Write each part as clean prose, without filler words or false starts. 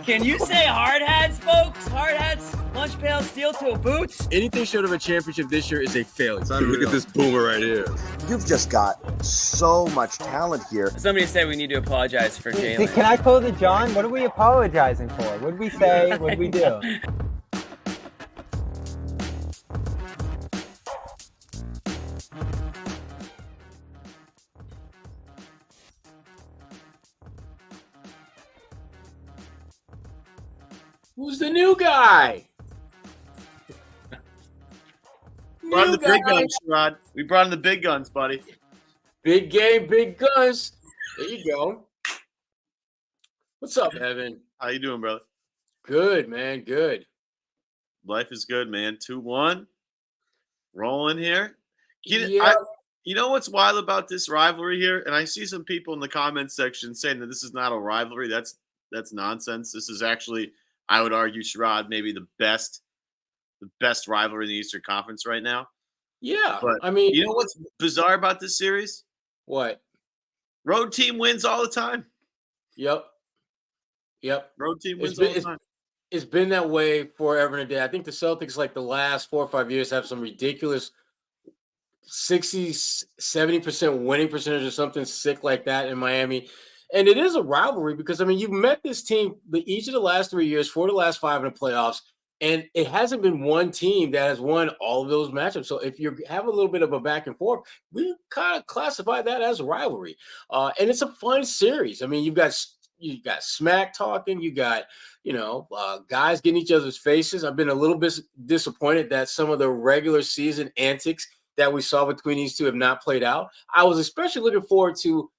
Can you say hard hats, folks? Hard hats, lunch pail, steel toe boots. Anything short of a championship this year is a failure. Look at this boomer right here. You've just got so much talent here. Somebody said we need to apologize for Jalen. Can I close it, John? What are we apologizing for? What did we say? What did we do? Who's the new guy? Brought in the big guns, Sherrod. We brought in the big guns, buddy. Big game, big guns. There you go. What's up, Evan? How you doing, brother? Good, man. Good. Life is good, man. 2-1. Rolling here. Yeah. You know what's wild about this rivalry here? And I see some people in the comments section saying that this is not a rivalry. That's nonsense. This is actually, I would argue, Sherrod, maybe the best rivalry in the Eastern Conference right now. Yeah. But I mean, you know what's bizarre about this series? what? Road team wins all the time. Yep. Road team wins all the time. It's been that way forever and a day. I think the Celtics, like the last 4 or 5 years, have some ridiculous 60, 70% winning percentage or something sick like that in Miami. And it is a rivalry because, I mean, you've met this team each of the last 3 years, 4 of the last 5 in the playoffs, and it hasn't been one team that has won all of those matchups. So if you have a little bit of a back and forth, we kind of classify that as a rivalry. And it's a fun series. I mean, you got smack talking, you got, guys getting each other's faces. I've been a little bit disappointed that some of the regular season antics that we saw between these two have not played out. I was especially looking forward to,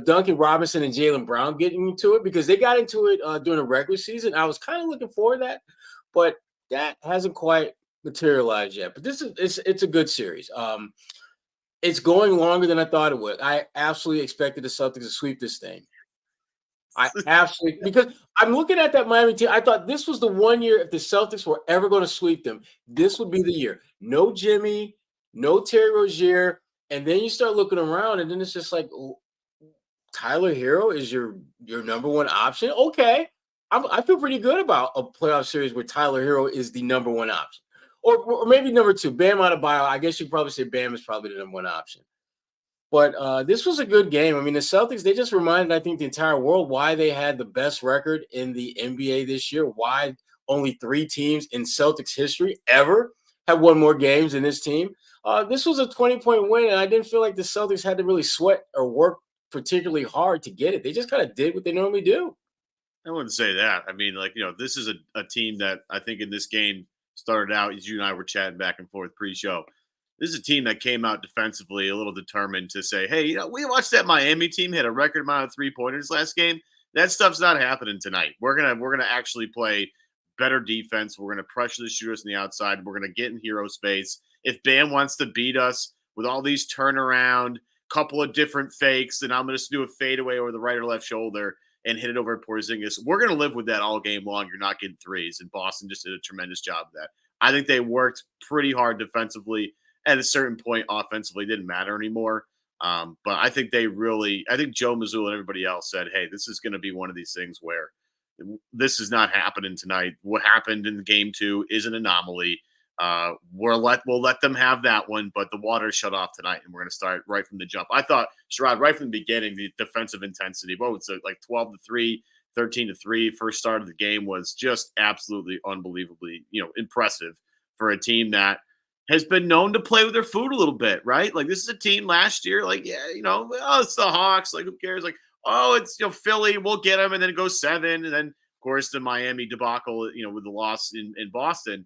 Duncan Robinson and Jaylen Brown getting into it because they got into it during the regular season. I was kind of looking forward to that, but that hasn't quite materialized yet. But it's a good series. It's going longer than I thought it would. I absolutely expected the Celtics to sweep this thing. Because I'm looking at that Miami team. I thought this was the one year if the Celtics were ever going to sweep them, this would be the year. No Jimmy, no Terry Rozier, and then you start looking around, and then it's just like Tyler Hero is your number one option. Okay, I feel pretty good about a playoff series where Tyler Hero is the number one option, or maybe number two. Bam Adebayo. I guess you probably say Bam is probably the number one option. But this was a good game. I mean, the Celtics, they just reminded, I think, the entire world why they had the best record in the NBA this year, why only 3 teams in Celtics history ever have won more games than this team. This was a 20-point win, and I didn't feel like the Celtics had to really sweat or work particularly hard to get it. They just kind of did what they normally do. I wouldn't say that. I mean, this is a team that I think in this game started out, as you and I were chatting back and forth pre-show. This is a team that came out defensively a little determined to say, hey, we watched that Miami team hit a record amount of 3-pointers last game. That stuff's not happening tonight. We're gonna actually play better defense. We're gonna pressure the shooters on the outside. We're gonna get in hero space. If Bam wants to beat us with all these turnaround, couple of different fakes, then I'm gonna just do a fadeaway over the right or left shoulder and hit it over at Porzingis. We're gonna live with that all game long. You're not getting threes, and Boston just did a tremendous job of that. I think they worked pretty hard defensively. At a certain point, offensively, didn't matter anymore. But I think Joe Mazzulla and everybody else said, hey, this is going to be one of these things where this is not happening tonight. What happened in game 2 is an anomaly. We'll let them have that one, but the water shut off tonight, and we're going to start right from the jump. I thought, Sherrod, right from the beginning, the defensive intensity, it's like 12-3, 13-3. First start of the game was just absolutely unbelievably, impressive for a team that has been known to play with their food a little bit, right? Like, this is a team last year, it's the Hawks. Like, who cares? Like, it's, Philly, we'll get them, and then go 7. And then, of course, the Miami debacle, with the loss in Boston.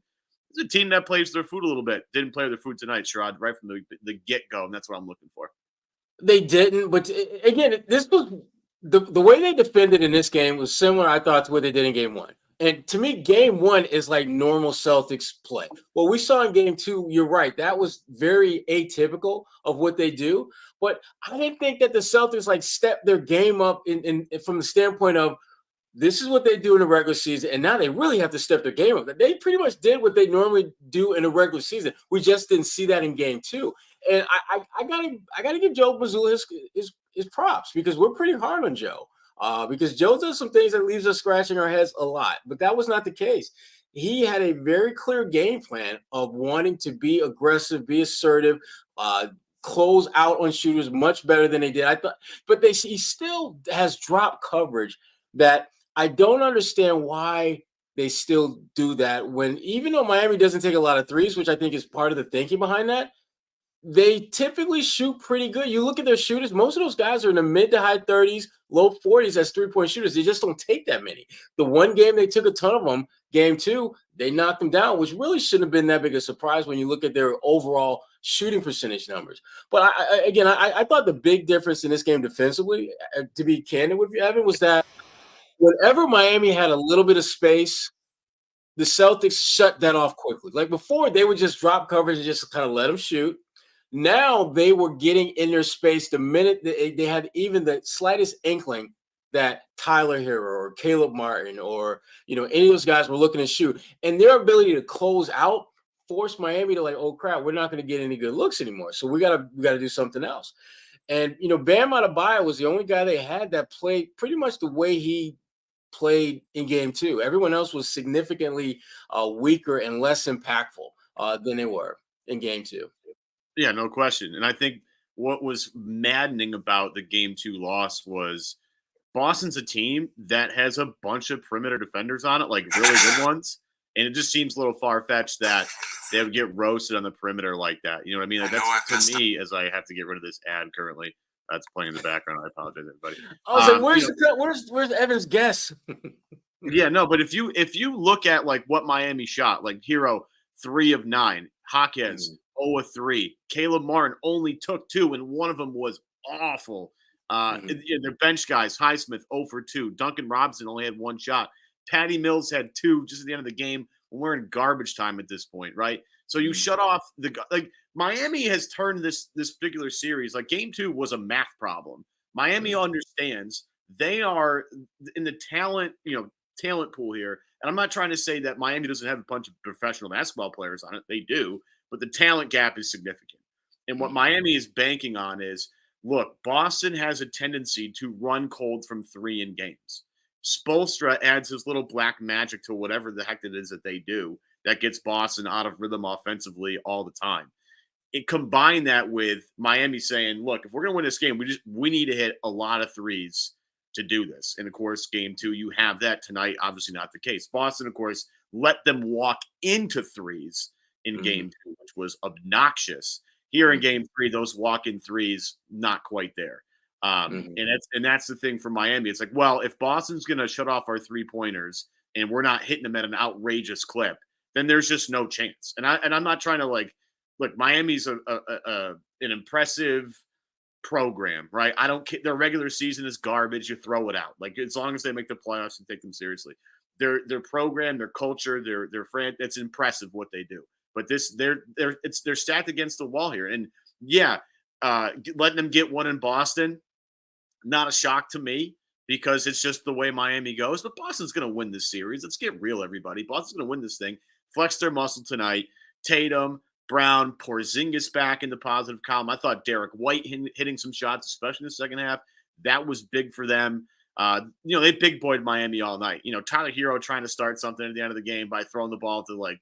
It's a team that plays their food a little bit. Didn't play with their food tonight, Sherrod, right from the get-go, and that's what I'm looking for. They didn't, but again, this was the way they defended in this game was similar, I thought, to what they did in game 1. And to me, game 1 is like normal Celtics play. What we saw in game 2, you're right. That was very atypical of what they do. But I didn't think that the Celtics stepped their game up in from the standpoint of this is what they do in the regular season. And now they really have to step their game up. They pretty much did what they normally do in the regular season. We just didn't see that in game 2. And I gotta give Joe Mazzulla his props because we're pretty hard on Joe. because Joe does some things that leaves us scratching our heads a lot, but that was not the case. He had a very clear game plan of wanting to be aggressive, be assertive, close out on shooters much better than they did. I thought, but he still has drop coverage that I don't understand why they still do that when, even though Miami doesn't take a lot of threes, which I think is part of the thinking behind that, they typically shoot pretty good. You look at their shooters, most of those guys are in the mid to high 30s, low 40s as three-point shooters. They just don't take that many. The one game they took a ton of them, game 2, they knocked them down, which really shouldn't have been that big a surprise when you look at their overall shooting percentage numbers. But I thought the big difference in this game defensively, to be candid with you, Evan, was that whenever Miami had a little bit of space, the Celtics shut that off quickly. Like before, they would just drop coverage and just kind of let them shoot. Now they were getting in their space the minute they had even the slightest inkling that Tyler Hero or Caleb Martin or any of those guys were looking to shoot, and their ability to close out forced Miami to like, oh crap, we're not going to get any good looks anymore. So we gotta do something else. And Bam Adebayo was the only guy they had that played pretty much the way he played in game 2. Everyone else was significantly weaker and less impactful than they were in game 2. Yeah, no question. And I think what was maddening about the game 2 loss was Boston's a team that has a bunch of perimeter defenders on it, like really good ones. And it just seems a little far-fetched that they would get roasted on the perimeter like that. You know what I mean? Like that's to me, as I have to get rid of this ad currently. That's playing in the background. I apologize, everybody. I was like, where's Evan's guess? Yeah, no, but if you look at like what Miami shot, like Hero 3 of 9, Hawkins 0 of 3, Caleb Martin only took 2, and one of them was awful. Their bench guys, Highsmith 0 for 2, Duncan Robinson only had 1 shot, Patty Mills had 2 just at the end of the game. We're in garbage time at this point, right? So you shut off Miami has turned this particular series. Like game 2 was a math problem. Miami understands they are in the talent pool here. And I'm not trying to say that Miami doesn't have a bunch of professional basketball players on it. They do, but the talent gap is significant. And what Miami is banking on is, look, Boston has a tendency to run cold from 3 in games. Spoelstra adds his little black magic to whatever the heck it is that they do that gets Boston out of rhythm offensively all the time. It combined that with Miami saying, look, if we're going to win this game, we need to hit a lot of threes to do this. And of course, game 2, you have that tonight. Obviously not the case. Boston, of course, let them walk into threes in game 2, which was obnoxious. Here in game 3, those walk-in threes, not quite there. And that's the thing for Miami. It's like, well, if Boston's going to shut off our 3-pointers and we're not hitting them at an outrageous clip, then there's just no chance. And I'm not trying to look, Miami's an impressive program, right? I don't care. Their regular season is garbage. You throw it out. Like as long as they make the playoffs and take them seriously, their program, their culture, their friend, it's impressive what they do. But they're stacked against the wall here. And yeah, letting them get one in Boston, not a shock to me because it's just the way Miami goes. But Boston's going to win this series. Let's get real, everybody. Boston's going to win this thing. Flex their muscle tonight. Tatum, Brown, Porzingis back in the positive column. I thought Derek White hitting some shots, especially in the second half. That was big for them. They big boyed Miami all night. Tyler Hero trying to start something at the end of the game by throwing the ball to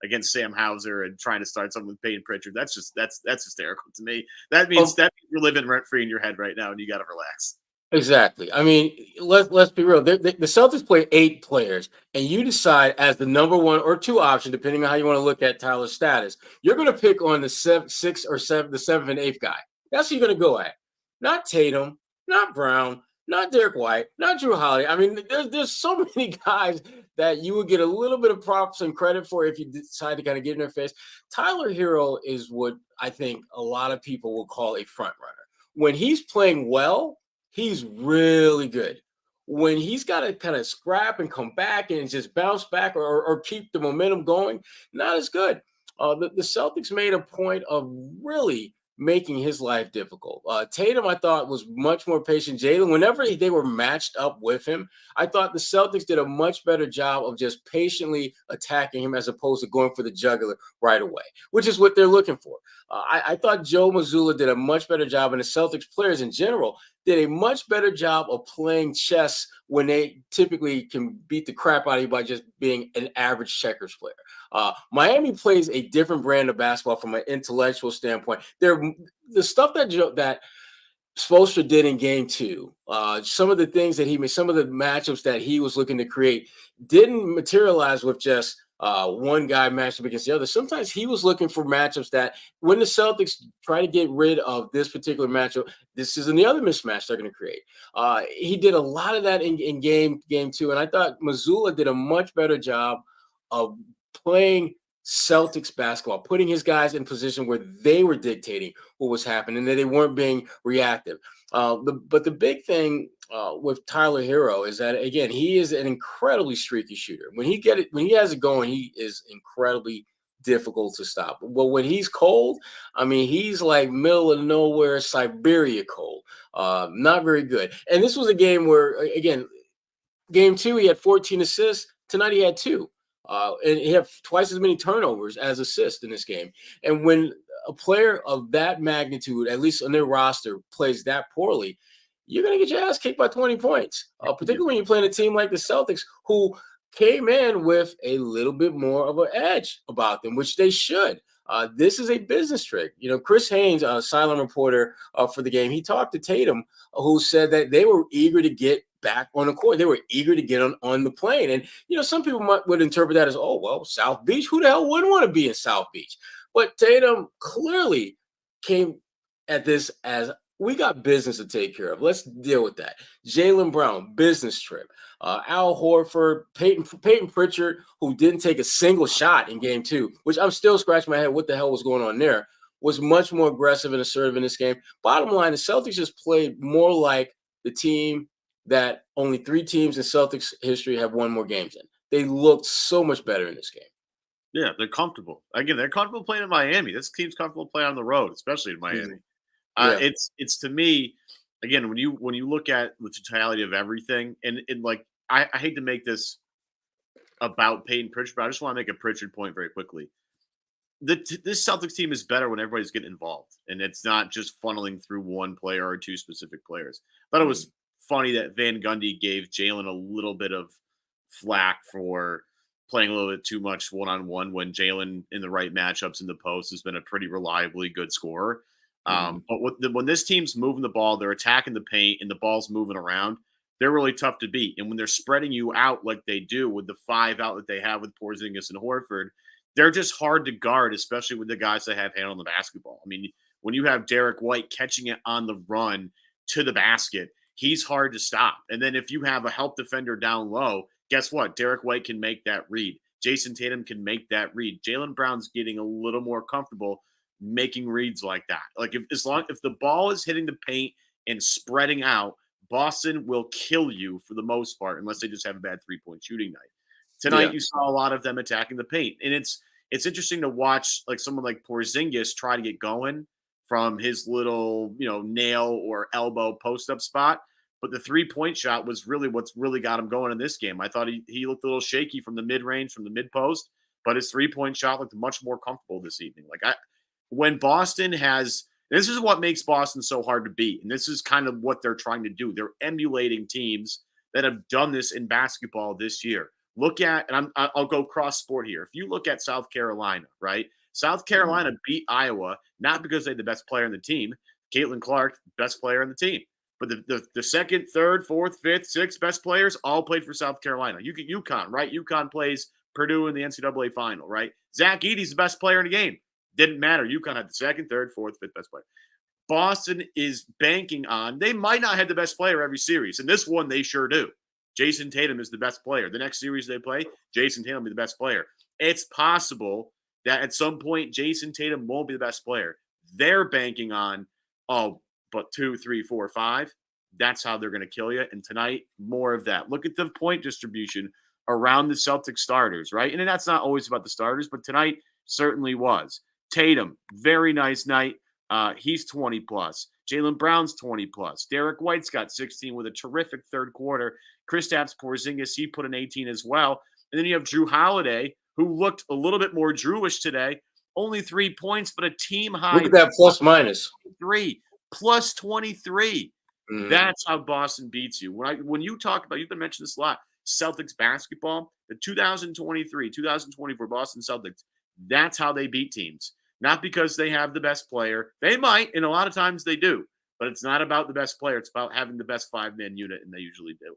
against Sam Hauser and trying to start something with Peyton Pritchard. That's hysterical to me. That means you're living rent free in your head right now, and you got to relax. Exactly. I mean, let's be real. The Celtics play 8 players, and you decide as the number 1 or 2 option, depending on how you want to look at Tyler's status. You're going to pick on the 6th or 7th, the 7th and 8th guy. That's what you're going to go at. Not Tatum, not Brown, not Derek White, not Drew Holiday. I mean, there's so many guys that you would get a little bit of props and credit for if you decide to kind of get in their face. Tyler Hero is what I think a lot of people will call a front runner. When he's playing well, he's really good. When he's got to kind of scrap and come back and just bounce back or keep the momentum going, not as good. The Celtics made a point of really making his life difficult. Tatum, I thought, was much more patient. Jalen, whenever they were matched up with him, I thought the Celtics did a much better job of just patiently attacking him as opposed to going for the jugular right away, which is what they're looking for. I thought Joe Mazzulla did a much better job, and the Celtics players in general did a much better job of playing chess when they typically can beat the crap out of you by just being an average checkers player. Miami plays a different brand of basketball from an intellectual standpoint. The stuff that Spoelstra did in game 2, some of the things that he made, some of the matchups that he was looking to create didn't materialize with just one guy matched up against the other. Sometimes he was looking for matchups that when the Celtics try to get rid of this particular matchup, this is the other mismatch they're going to create. He did a lot of that in game 2, and I thought Mazzulla did a much better job of playing Celtics basketball, putting his guys in position where they were dictating what was happening, and that they weren't being reactive. But the big thing with Tyler Hero is that, again, he is an incredibly streaky shooter. When he has it going, he is incredibly difficult to stop. But when he's cold, I mean, he's like middle of nowhere, Siberia cold. Not very good. And this was a game where, again, game 2, he had 14 assists. Tonight he had 2. And he had twice as many turnovers as assists in this game. And when a player of that magnitude, at least on their roster, plays that poorly, you're going to get your ass kicked by 20 points, particularly when you're playing a team like the Celtics, who came in with a little bit more of an edge about them, which they should. This is a business trick. You know, Chris Haynes, a silent reporter for the game, he talked to Tatum, who said that they were eager to get back on the court. They were eager to get on the plane. And, you know, some people would interpret that as, oh, well, South Beach, who the hell wouldn't want to be in South Beach? But Tatum clearly came at this as, we got business to take care of. Let's deal with that. Jaylen Brown, business trip. Al Horford, Peyton Pritchard, who didn't take a single shot in game 2, which I'm still scratching my head what the hell was going on there, was much more aggressive and assertive in this game. Bottom line, the Celtics just played more like the team that only 3 teams in Celtics history have won more games in. They looked so much better in this game. Yeah, they're comfortable. Again, they're comfortable playing in Miami. This team's comfortable playing on the road, especially in Miami. It's to me, again, when you look at the totality of everything, and like I hate to make this about Peyton Pritchard, but I just want to make a Pritchard point very quickly. This Celtics team is better when everybody's getting involved, and it's not just funneling through one player or 2 specific players. I thought it was funny that Van Gundy gave Jalen a little bit of flack for playing a little bit too much one-on-one when Jalen in the right matchups in the post has been a pretty reliably good scorer. But when this team's moving the ball, they're attacking the paint and the ball's moving around, they're really tough to beat. And when they're spreading you out like they do with the 5 out that they have with Porzingis and Horford, they're just hard to guard, especially with the guys that have handled the basketball. I mean, when you have Derek White catching it on the run to the basket, he's hard to stop. And then if you have a help defender down low, guess what? Derek White can make that read. Jason Tatum can make that read. Jaylen Brown's getting a little more comfortable making reads like that. Like if the ball is hitting the paint and spreading out, Boston will kill you for the most part, unless they just have a bad 3-point shooting night. Tonight, you saw a lot of them attacking the paint, and it's interesting to watch like someone like Porzingis try to get going from his little nail or elbow post up spot. But the 3-point shot was really what's really got him going in this game. I thought he looked a little shaky from the mid-range, from the mid-post, but his 3-point shot looked much more comfortable this evening. When Boston has – this is what makes Boston so hard to beat, and this is kind of what they're trying to do. They're emulating teams that have done this in basketball this year. Look at – and I'll go cross-sport here. If you look at South Carolina, right, South Carolina beat Iowa not because they had the best player on the team. Caitlin Clark, best player on the team. But the second, third, fourth, fifth, sixth best players all played for South Carolina. You get UConn, right? UConn plays Purdue in the NCAA final, right? Zach Edey's the best player in the game. Didn't matter. UConn had the second, third, fourth, fifth best player. Boston is banking on – they might not have the best player every series. And this one, they sure do. Jason Tatum is the best player. The next series they play, Jason Tatum will be the best player. It's possible that at some point Jason Tatum won't be the best player. They're banking on, but 2, 3, 4, 5, that's how they're going to kill you. And tonight, more of that. Look at the point distribution around the Celtics starters, right? And that's not always about the starters, but tonight certainly was. Tatum, very nice night. He's 20 plus. Jaylen Brown's 20 plus. Derek White's got 16 with a terrific third quarter. Kristaps Porzingis, he put an 18 as well. And then you have Drew Holiday, who looked a little bit more Drewish today. Only 3 points, but a team high. Look at that plus minus. 3 plus 23. Mm. That's how Boston beats you. When you talk about, you've been mentioning this a lot, Celtics basketball, the 2023, 2024 Boston Celtics, that's how they beat teams. Not because they have the best player. They might, and a lot of times they do. But it's not about the best player. It's about having the best 5-man unit, and they usually do.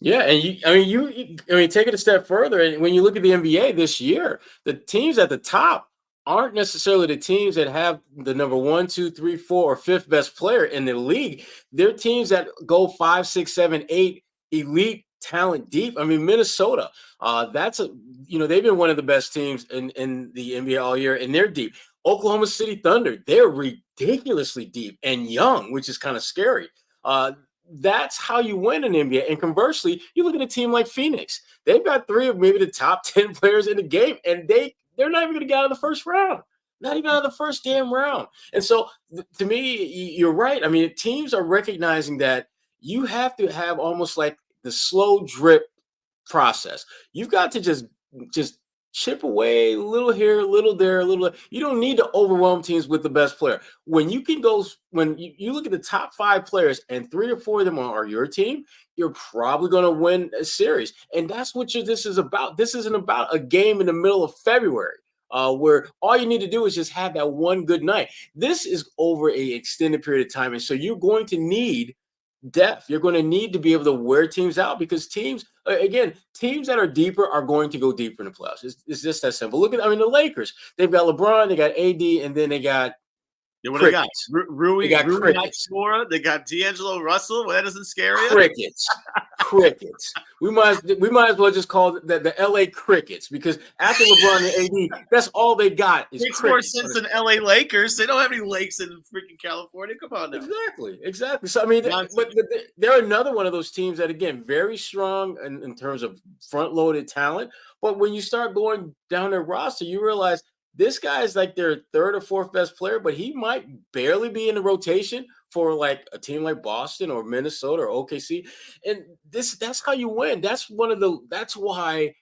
Yeah, and take it a step further. And when you look at the NBA this year, the teams at the top aren't necessarily the teams that have the number 1, 2, 3, 4, or 5th best player in the league. They're teams that go 5, 6, 7, 8 elite talent deep. I mean, Minnesota, they've been one of the best teams in the NBA all year, and they're deep. Oklahoma City Thunder, they're ridiculously deep and young, which is kind of scary. That's how you win in the NBA. And conversely, you look at a team like Phoenix. They've got 3 of maybe the top 10 players in the game, and they're not even going to get out of the first round. Not even out of the first damn round. And so, to me, you're right. I mean, teams are recognizing that you have to have almost like the slow drip process. You've got to just chip away a little here, a little there, a little. You don't need to overwhelm teams with the best player. When you look at the top 5 players and 3 or 4 of them are your team, you're probably going to win a series. And that's what this is about. This isn't about a game in the middle of February where all you need to do is just have that one good night. This is over an extended period of time. And so you're going to need depth. You're going to need to be able to wear teams out because teams that are deeper are going to go deeper in the playoffs. It's just that simple. Look at, the Lakers. They've got LeBron, they got AD, and then they got what they got? Rui crickets. They got D'Angelo Russell. Well, that doesn't scare you. Crickets. We might as well just call it the LA Crickets because after LeBron and AD, that's all they got. Makes more sense than LA Lakers. They don't have any lakes in freaking California. Come on now. Exactly. So I mean, but they're another one of those teams that again very strong in terms of front-loaded talent. But when you start going down their roster, you realize this guy is like their 3rd or 4th best player, but he might barely be in the rotation for like a team like Boston or Minnesota or OKC. And that's how you win. That's why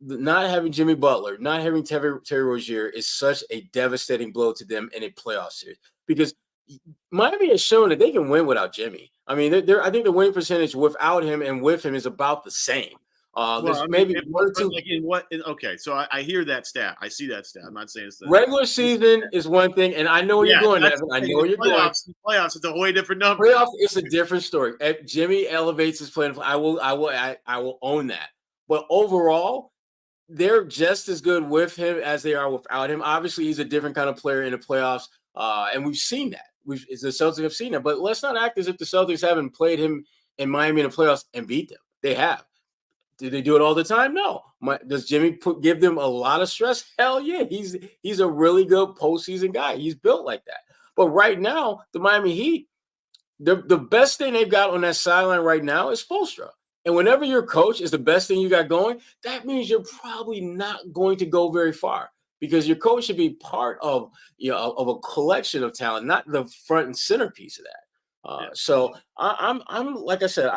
not having Jimmy Butler, not having Terry Rozier is such a devastating blow to them in a playoff series because Miami has shown that they can win without Jimmy. I mean, I think the winning percentage without him and with him is about the same. Maybe one or two. Okay, so I hear that stat. I see that stat. I'm not saying it's the regular season is one thing, and I know where you're going, Evan. I know where you're going. Playoffs, it's a whole different number. Playoffs, it's a different story. Jimmy elevates his playing. I will own that. But overall, they're just as good with him as they are without him. Obviously, he's a different kind of player in the playoffs, and we've seen that. The Celtics have seen that. But let's not act as if the Celtics haven't played him in Miami in the playoffs and beat them. They have. Do they do it all the time? No. Does Jimmy give them a lot of stress? Hell yeah. He's a really good postseason guy. He's built like that. But right now, the Miami Heat, the best thing they've got on that sideline right now is Spoelstra. And whenever your coach is the best thing you got going, that means you're probably not going to go very far because your coach should be part of a collection of talent, not the front and centerpiece of that. So I'm like I said,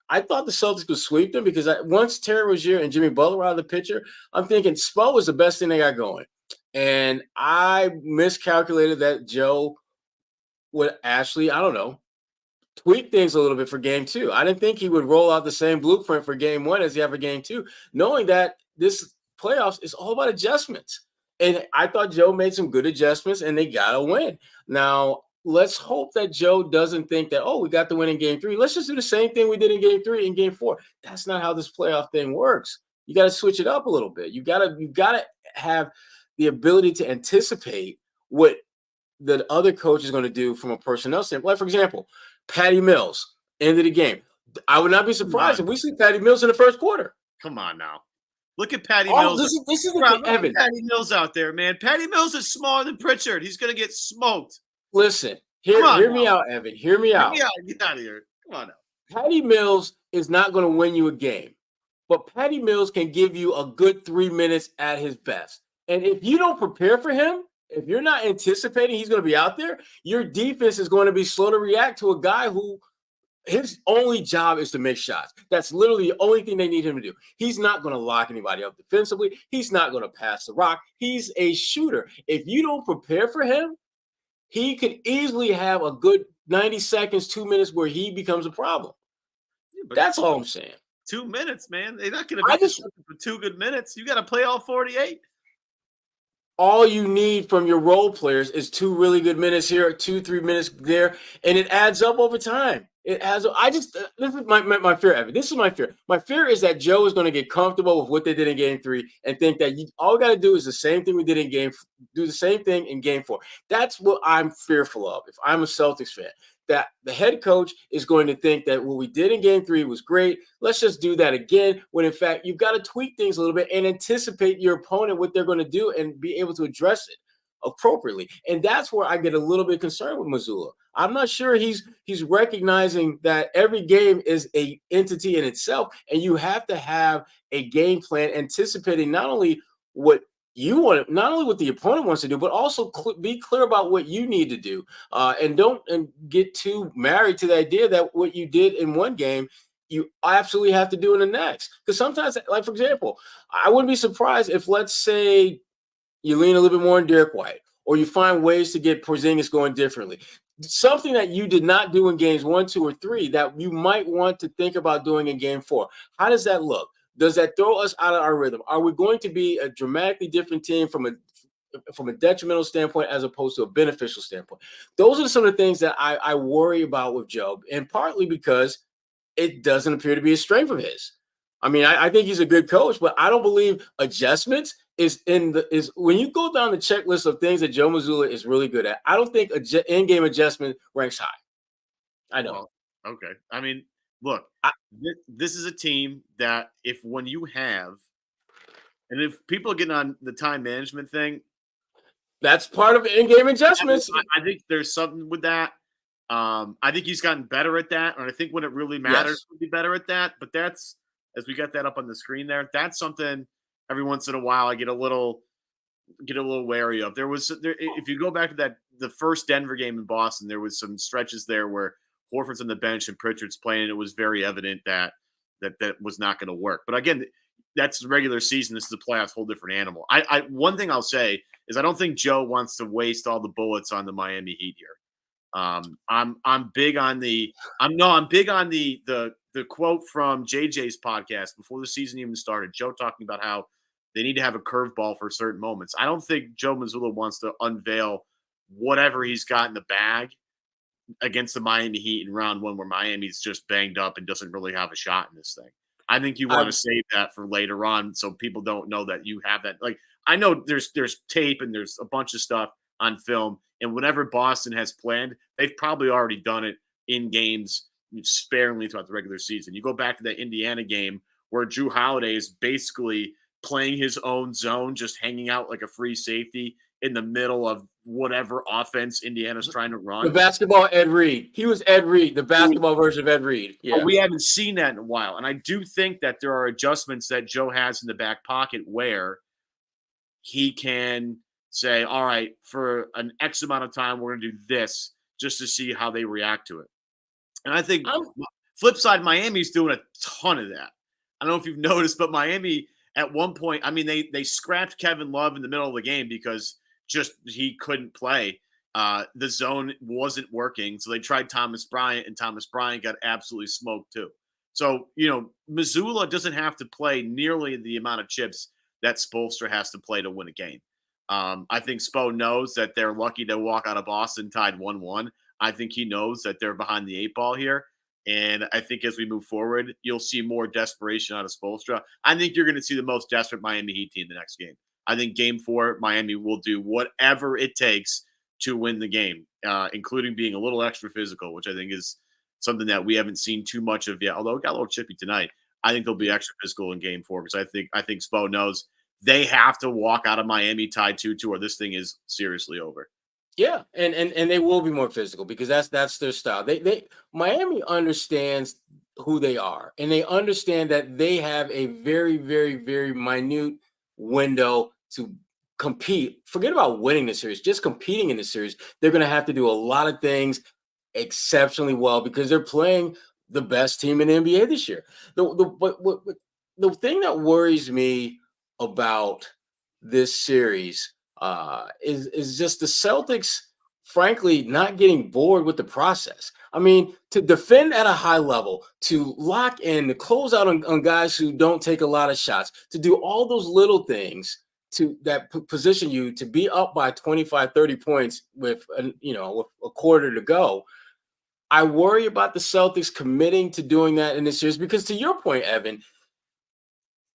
I thought the Celtics could sweep them because once Terry Rozier and Jimmy Butler were out of the picture, I'm thinking Spo was the best thing they got going. And I miscalculated that Joe would actually, I don't know, tweak things a little bit for game 2. I didn't think he would roll out the same blueprint for game 1 as he had for game 2, knowing that this playoffs is all about adjustments. And I thought Joe made some good adjustments and they got to win. Now, let's hope that Joe doesn't think that, we got the win in game 3. Let's just do the same thing we did in game 3 and game 4. That's not how this playoff thing works. You got to switch it up a little bit. You got to have the ability to anticipate what the other coach is going to do from a personnel standpoint. Like, for example, Patty Mills, end of the game. I would not be surprised if we see Patty Mills in the first quarter. Come on now. Look at Patty Mills. This is Evan. Patty Mills out there, man. Patty Mills is smaller than Pritchard. He's going to get smoked. Listen, hear me out, Evan. Hear me out. Get out of here. Come on now. Patty Mills is not going to win you a game, but Patty Mills can give you a good 3 minutes at his best. And if you don't prepare for him, if you're not anticipating he's going to be out there, your defense is going to be slow to react to a guy who his only job is to make shots. That's literally the only thing they need him to do. He's not going to lock anybody up defensively. He's not going to pass the rock. He's a shooter. If you don't prepare for him, he could easily have a good 90 seconds, 2 minutes where he becomes a problem. Yeah, but that's all I'm saying. 2 minutes, man. They're not going to be for 2 good minutes. You got to play all 48. All you need from your role players is 2 really good minutes here, 2-3 minutes there, and it adds up over time. It has. This is my fear, Evan. This is my fear. My fear is that Joe is going to get comfortable with what they did in Game 3 and think that all we got to do is the same thing we did in do the same thing in Game 4. That's what I'm fearful of. If I'm a Celtics fan, that the head coach is going to think that what we did in Game 3 was great. Let's just do that again. When in fact you've got to tweak things a little bit and anticipate your opponent, what they're going to do, and be able to address it appropriately. And that's where I get a little bit concerned with Mazzulla. I'm not sure he's recognizing that every game is an entity in itself, and you have to have a game plan anticipating not only what you want, not only what the opponent wants to do, but also be clear about what you need to do, and don't get too married to the idea that what you did in one game you absolutely have to do in the next. Because sometimes, like for example, I wouldn't be surprised if, let's say, you lean a little bit more on Derek White, or you find ways to get Porzingis going differently. Something that you did not do in games 1, 2, or 3 that you might want to think about doing in Game 4. How does that look? Does that throw us out of our rhythm? Are we going to be a dramatically different team from a detrimental standpoint as opposed to a beneficial standpoint? Those are some of the things that I worry about with Joe, and partly because it doesn't appear to be a strength of his. I mean, I think he's a good coach, but I don't believe adjustments is when you go down the checklist of things that Joe Mazzulla is really good at. I don't think in-game adjustment ranks high. I know. Well, okay. I mean, look, this is a team that when you have, and if people are getting on the time management thing, that's part of in-game adjustments. I think there's something with that. I think he's gotten better at that, and I think when it really matters, he'll be better at that. But that's, as we got that up on the screen there, that's something every once in a while I get a little wary of. If you go back to the first Denver game in Boston, there was some stretches there where Horford's on the bench and Pritchard's playing. It was very evident that was not going to work. But again, that's the regular season. This is the playoffs, whole different animal. One thing I'll say is I don't think Joe wants to waste all the bullets on the Miami Heat here. I'm big on the quote from JJ's podcast before the season even started. Joe talking about how they need to have a curveball for certain moments. I don't think Joe Mazzulla wants to unveil whatever he's got in the bag against the Miami Heat in round 1, where Miami's just banged up and doesn't really have a shot in this thing. I think you want to save that for later on, so people don't know that you have that. Like, I know there's tape and there's a bunch of stuff on film, and whatever Boston has planned, they've probably already done it in games sparingly throughout the regular season. You go back to that Indiana game where Drew Holiday is basically playing his own zone, just hanging out like a free safety in the middle of whatever offense Indiana's trying to run. The basketball Ed Reed. He was Ed Reed, the basketball version of Ed Reed. Yeah. But we haven't seen that in a while. And I do think that there are adjustments that Joe has in the back pocket where he can say, all right, for an X amount of time, we're going to do this just to see how they react to it. And I think flip side, Miami's doing a ton of that. I don't know if you've noticed, but Miami at one point, I mean, they scrapped Kevin Love in the middle of the game because just he couldn't play. The zone wasn't working. So they tried Thomas Bryant, and Thomas Bryant got absolutely smoked too. So, Mazzulla doesn't have to play nearly the amount of chips that Spoelstra has to play to win a game. I think Spo knows that they're lucky to walk out of Boston tied 1-1. I think he knows that they're behind the 8 ball here. And I think as we move forward, you'll see more desperation out of Spoelstra. I think you're going to see the most desperate Miami Heat team the next game. I think Game 4, Miami will do whatever it takes to win the game, including being a little extra physical, which I think is something that we haven't seen too much of yet. Although it got a little chippy tonight, I think they'll be extra physical in Game 4 because I think Spo knows they have to walk out of Miami tied 2-2, or this thing is seriously over. Yeah, and they will be more physical because that's their style. Miami understands who they are, and they understand that they have a very, very, very minute window to compete, forget about winning the series, just competing in the series, they're going to have to do a lot of things exceptionally well because they're playing the best team in the NBA this year. The thing that worries me about this series is just the Celtics, frankly, not getting bored with the process. I mean, to defend at a high level, to lock in, to close out on guys who don't take a lot of shots, to do all those little things that position you to be up by 25, 30 points with a quarter to go. I worry about the Celtics committing to doing that in this series because, to your point, Evan,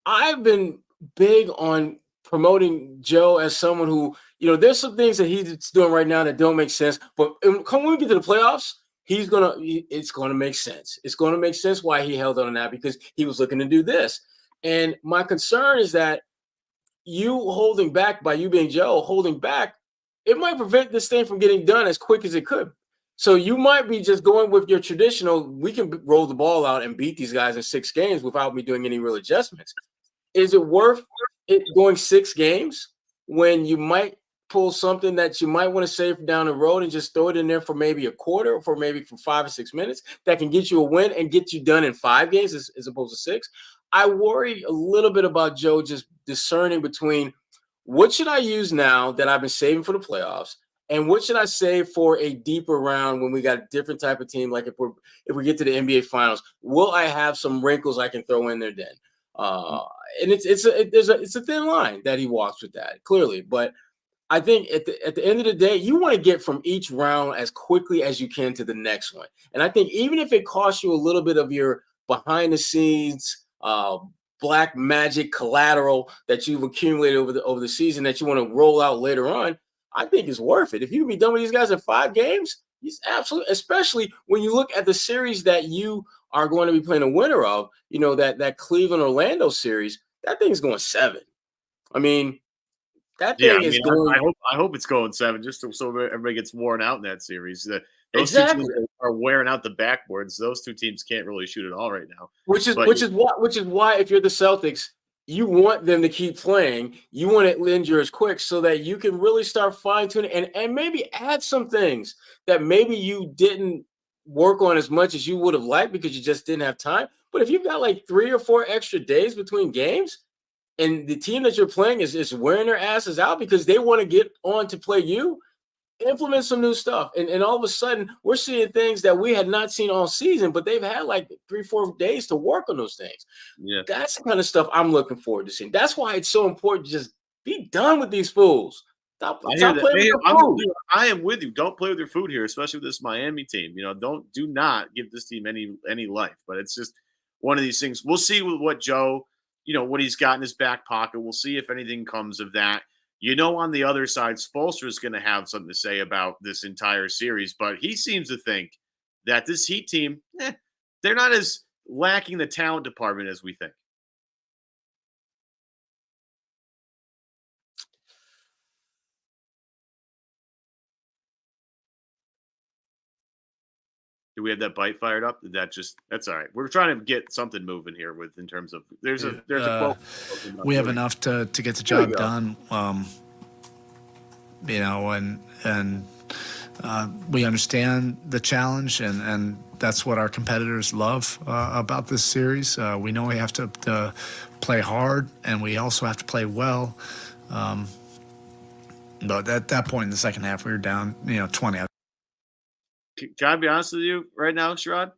I've been big on promoting Joe as someone who, there's some things that he's doing right now that don't make sense. But when we get to the playoffs, it's gonna make sense. It's gonna make sense why he held on that because he was looking to do this. And my concern is that you holding back by you being Joe, holding back, it might prevent this thing from getting done as quick as it could. So you might be just going with your traditional, we can roll the ball out and beat these guys in 6 games without me doing any real adjustments. Is it worth it going 6 games when you might pull something that you might want to save down the road and just throw it in there for maybe a quarter or for 5 or 6 minutes that can get you a win and get you done in 5 games as opposed to 6? I worry a little bit about Joe just discerning between what should I use now that I've been saving for the playoffs and what should I save for a deeper round when we got a different type of team? Like if we get to the NBA Finals, will I have some wrinkles I can throw in there then? And it's a thin line that he walks with that clearly. But I think at the end of the day, you want to get from each round as quickly as you can to the next one. And I think even if it costs you a little bit of your behind the scenes black magic collateral that you've accumulated over the season that you want to roll out later on, I think it's worth it. If you can be done with these guys in 5 games, he's absolutely, especially when you look at the series that you are going to be playing a winner of, that Cleveland Orlando series, that thing's going 7. I mean, that thing is going. I hope it's going 7, just so everybody gets worn out in that series. Those exactly. 2 teams are wearing out the backboards. Those 2 teams can't really shoot at all right now. Which is why if you're the Celtics, you want them to keep playing. You want it end yours quick so that you can really start fine-tuning and maybe add some things that maybe you didn't work on as much as you would have liked because you just didn't have time. But if you've got like 3 or 4 extra days between games and the team that you're playing is wearing their asses out because they want to get on to play you, implement some new stuff. And all of a sudden, we're seeing things that we had not seen all season, but they've had like 3-4 days to work on those things. Yeah. That's the kind of stuff I'm looking forward to seeing. That's why it's so important to just be done with these fools. Stop playing with your food. I am with you. Don't play with your food here, especially with this Miami team. Do not give this team any life. But it's just one of these things. We'll see with what Joe, what he's got in his back pocket. We'll see if anything comes of that. On the other side, Spoelstra is going to have something to say about this entire series, but he seems to think that this Heat team, they're not as lacking the talent department as we think. Do we have that bite fired up? That's all right. We're trying to get something moving here in terms of there's a quote. We have enough to get the job done. And we understand the challenge and that's what our competitors love about this series. We know we have to play hard and we also have to play well. But at that point in the second half, we were down, 20. Can I be honest with you right now, Sherrod?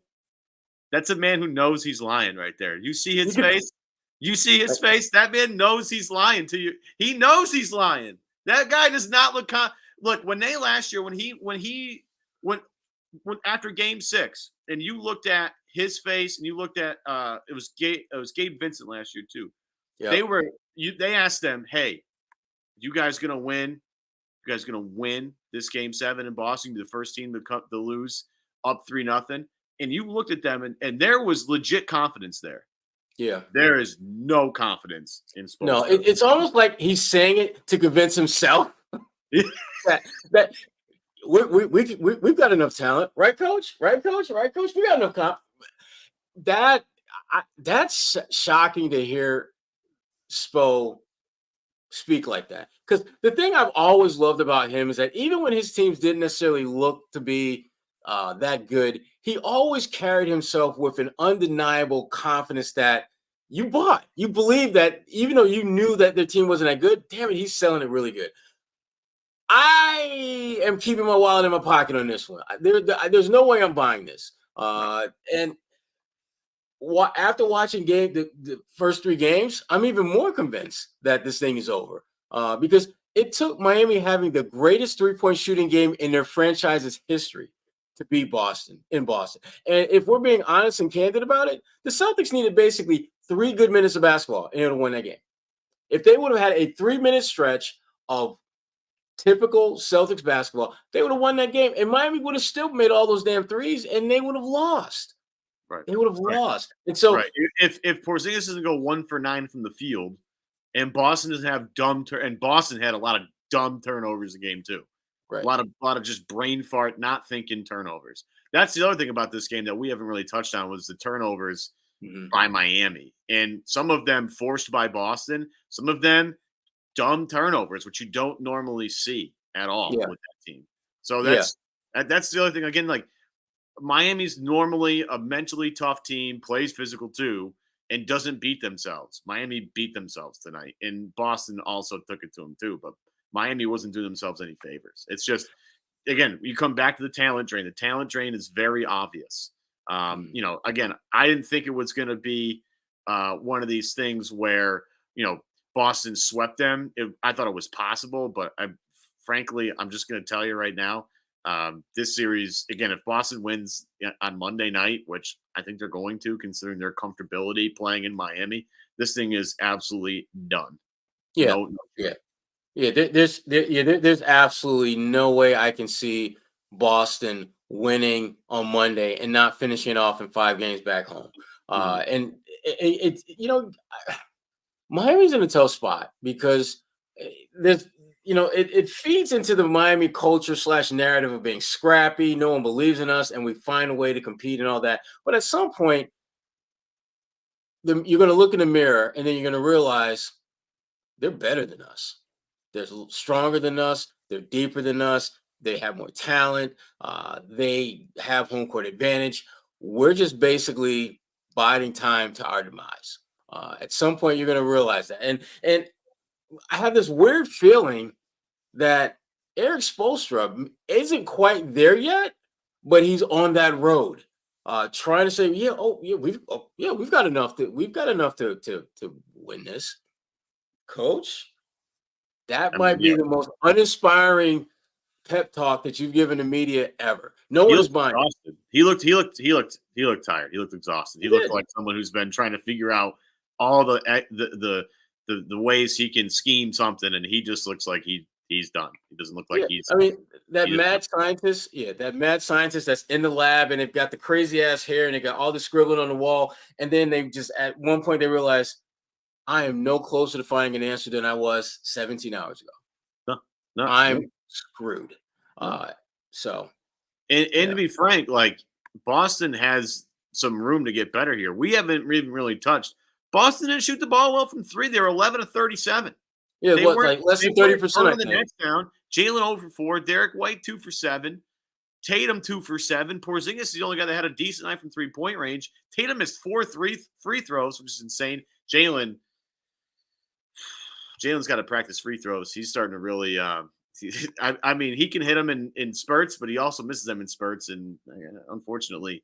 That's a man who knows he's lying right there. You see his face? You see his face? That man knows he's lying to you. He knows he's lying. That guy does not look look, when they last year, when after game 6, and you looked at his face and you looked at it was Gabe Vincent last year too. Yep. They asked them, hey, you guys gonna win? You guys gonna win this game 7 in Boston? You're the first team to lose up 3-0. And you looked at them and there was legit confidence there. Yeah. There is no confidence in Spoelstra. No, it's almost like he's saying it to convince himself that we've got enough talent, right, Coach? Right, Coach? Right, Coach? We got enough confidence. That's shocking to hear Spo speak like that. Because the thing I've always loved about him is that even when his teams didn't necessarily look to be that good, he always carried himself with an undeniable confidence that you bought. You believe that even though you knew that their team wasn't that good, damn it, he's selling it really good. I am keeping my wallet in my pocket on this one. There's no way I'm buying this. And after watching the first 3 games, I'm even more convinced that this thing is over because it took Miami having the greatest 3-point shooting game in their franchise's history to beat Boston in Boston. And if we're being honest and candid about it, the Celtics needed basically 3 good minutes of basketball in order to win that game. If they would have had a 3-minute stretch of typical Celtics basketball, they would have won that game. And Miami would have still made all those damn threes, and they would have lost. Right. They would have lost. And so if Porzingis doesn't go 1 for 9 from the field, and Boston doesn't have and Boston had a lot of dumb turnovers in game 2. Right. A lot of just brain fart, not thinking turnovers. That's the other thing about this game that we haven't really touched on was the turnovers by Miami. And some of them forced by Boston, some of them dumb turnovers, which you don't normally see at all with that team. So that's the other thing. Again, like Miami's normally a mentally tough team, plays physical too, and doesn't beat themselves. Miami beat themselves tonight, and Boston also took it to them too. But Miami wasn't doing themselves any favors. It's just, again, you come back to the talent drain. The talent drain is very obvious. Again, I didn't think it was going to be one of these things where, Boston swept them. I thought it was possible, but frankly, I'm just going to tell you right now, this series, again, if Boston wins on Monday night, which I think they're going to, considering their comfortability playing in Miami, this thing is absolutely done. There's absolutely no way I can see Boston winning on Monday and not finishing off in 5 games back home. And it's Miami's in a tough spot because it feeds into the Miami culture / narrative of being scrappy. No one believes in us, and we find a way to compete and all that. But at some point, you're going to look in the mirror, and then you're going to realize they're better than us. They're stronger than us. They're deeper than us. They have more talent. They have home court advantage. We're just basically biding time to our demise. At some point, you're going to realize that. And I have this weird feeling that Eric Spoelstra isn't quite there yet, but he's on that road, trying to say, we've got enough to win this. Coach, that might be the most uninspiring pep talk that you've given the media ever. No one is buying. Exhausted. He looked tired. He looked exhausted. He looked like someone who's been trying to figure out all the ways he can scheme something, and he just looks like he's done. He doesn't look like he's. I mean, that mad scientist that's in the lab, and they've got the crazy ass hair, and they got all the scribbling on the wall, and then they just at one point they realize, I am no closer to finding an answer than I was 17 hours ago. No, I'm screwed. And to be frank, like Boston has some room to get better here. We haven't even really touched. Boston didn't shoot the ball well from 3. They were 11 of 37. Yeah, like less than 30%. The next down. Jalen 0 for 4. Derek White 2 for 7. Tatum 2 for 7. Porzingis is the only guy that had a decent night from 3-point range. Tatum missed 4 free throws, which is insane. Jalen's got to practice free throws. He's starting to really. I mean, he can hit them in spurts, but he also misses them in spurts, and unfortunately.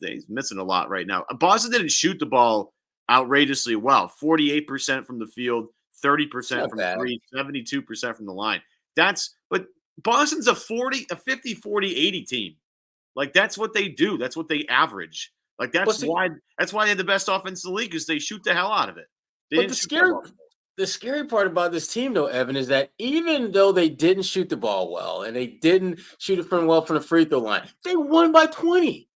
He's missing a lot right now. Boston didn't shoot the ball outrageously well. 48% from the field, 30% from 3, 72% from the line. But Boston's a 50, 40, 80 team. Like that's what they do. That's what they average. Like that's why they have the best offense in the league because they shoot the hell out of it. The scary part about this team, though, Evan, is that even though they didn't shoot the ball well and they didn't shoot it from the free throw line, they won by 20.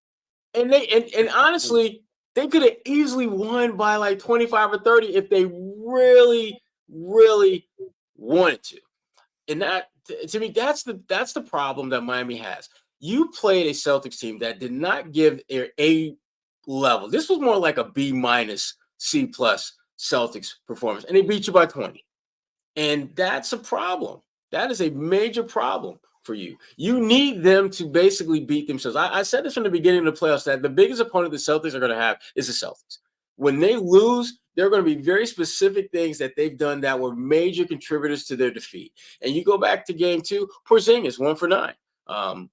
And honestly, they could have easily won by like 25 or 30 if they really, really wanted to. And that, to me, that's the problem that Miami has. You played a Celtics team that did not give their A level. This was more like a B- C+ Celtics performance, and they beat you by 20. And that's a problem. That is a major problem for you. You need them to basically beat themselves. I said this from the beginning of the playoffs that the biggest opponent the Celtics are going to have is the Celtics. When they lose, there are going to be very specific things that they've done that were major contributors to their defeat. And you go back to game 2, Porzingis, 1 for 9.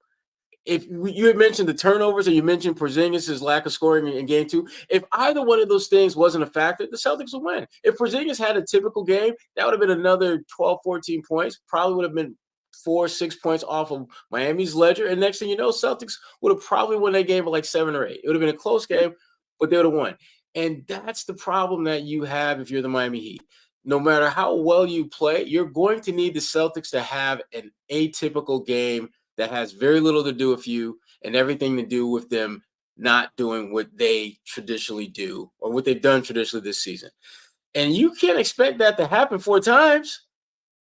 If you had mentioned the turnovers or you mentioned Porzingis' lack of scoring in game 2, if either one of those things wasn't a factor, the Celtics would win. If Porzingis had a typical game, that would have been another 12, 14 points, probably would have been 4, 6 points off of Miami's ledger. And next thing you know, Celtics would have probably won that game by like 7 or 8. It would have been a close game, but they would have won. And that's the problem that you have if you're the Miami Heat. No matter how well you play, you're going to need the Celtics to have an atypical game that has very little to do with you and everything to do with them not doing what they traditionally do or what they've done traditionally this season. And you can't expect that to happen 4 times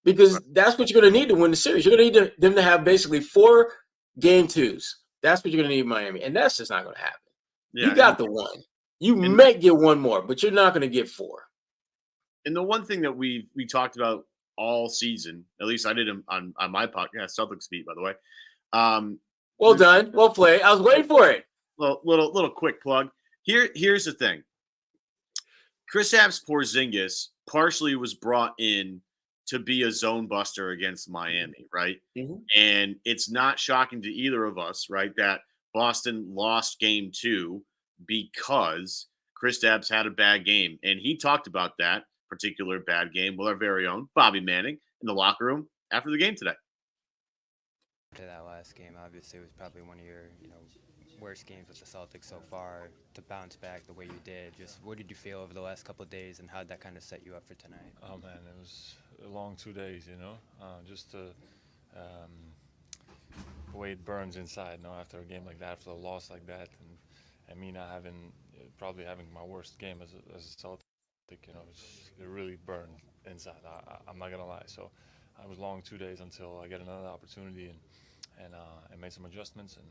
because that's what you're going to need to win the series. You're going to need them to have basically 4 game 2s. That's what you're going to need in Miami. And that's just not going to happen. Yeah, you got the one. You may get one more, but you're not going to get 4. And the one thing that we talked about all season, at least I did on my podcast, Celtics Beat, by the way. Well done. Well played. I was waiting for it. Little quick plug. Here's the thing. Kristaps Porzingis partially was brought in to be a zone buster against Miami, right? Mm-hmm. And it's not shocking to either of us, right, that Boston lost game 2 because Kristaps had a bad game. And he talked about that particular bad game with our very own Bobby Manning in the locker room after the game today. To that last game, obviously, it was probably one of your, worst games with the Celtics so far. To bounce back the way you did, just what did you feel over the last couple of days, and how did that kind of set you up for tonight? Oh man, it was a long 2 days, just the way it burns inside, after a game like that, after a loss like that, and me not probably having my worst game as a Celtic, it really burned inside. I'm not gonna lie. So I was long 2 days until I get another opportunity and made some adjustments and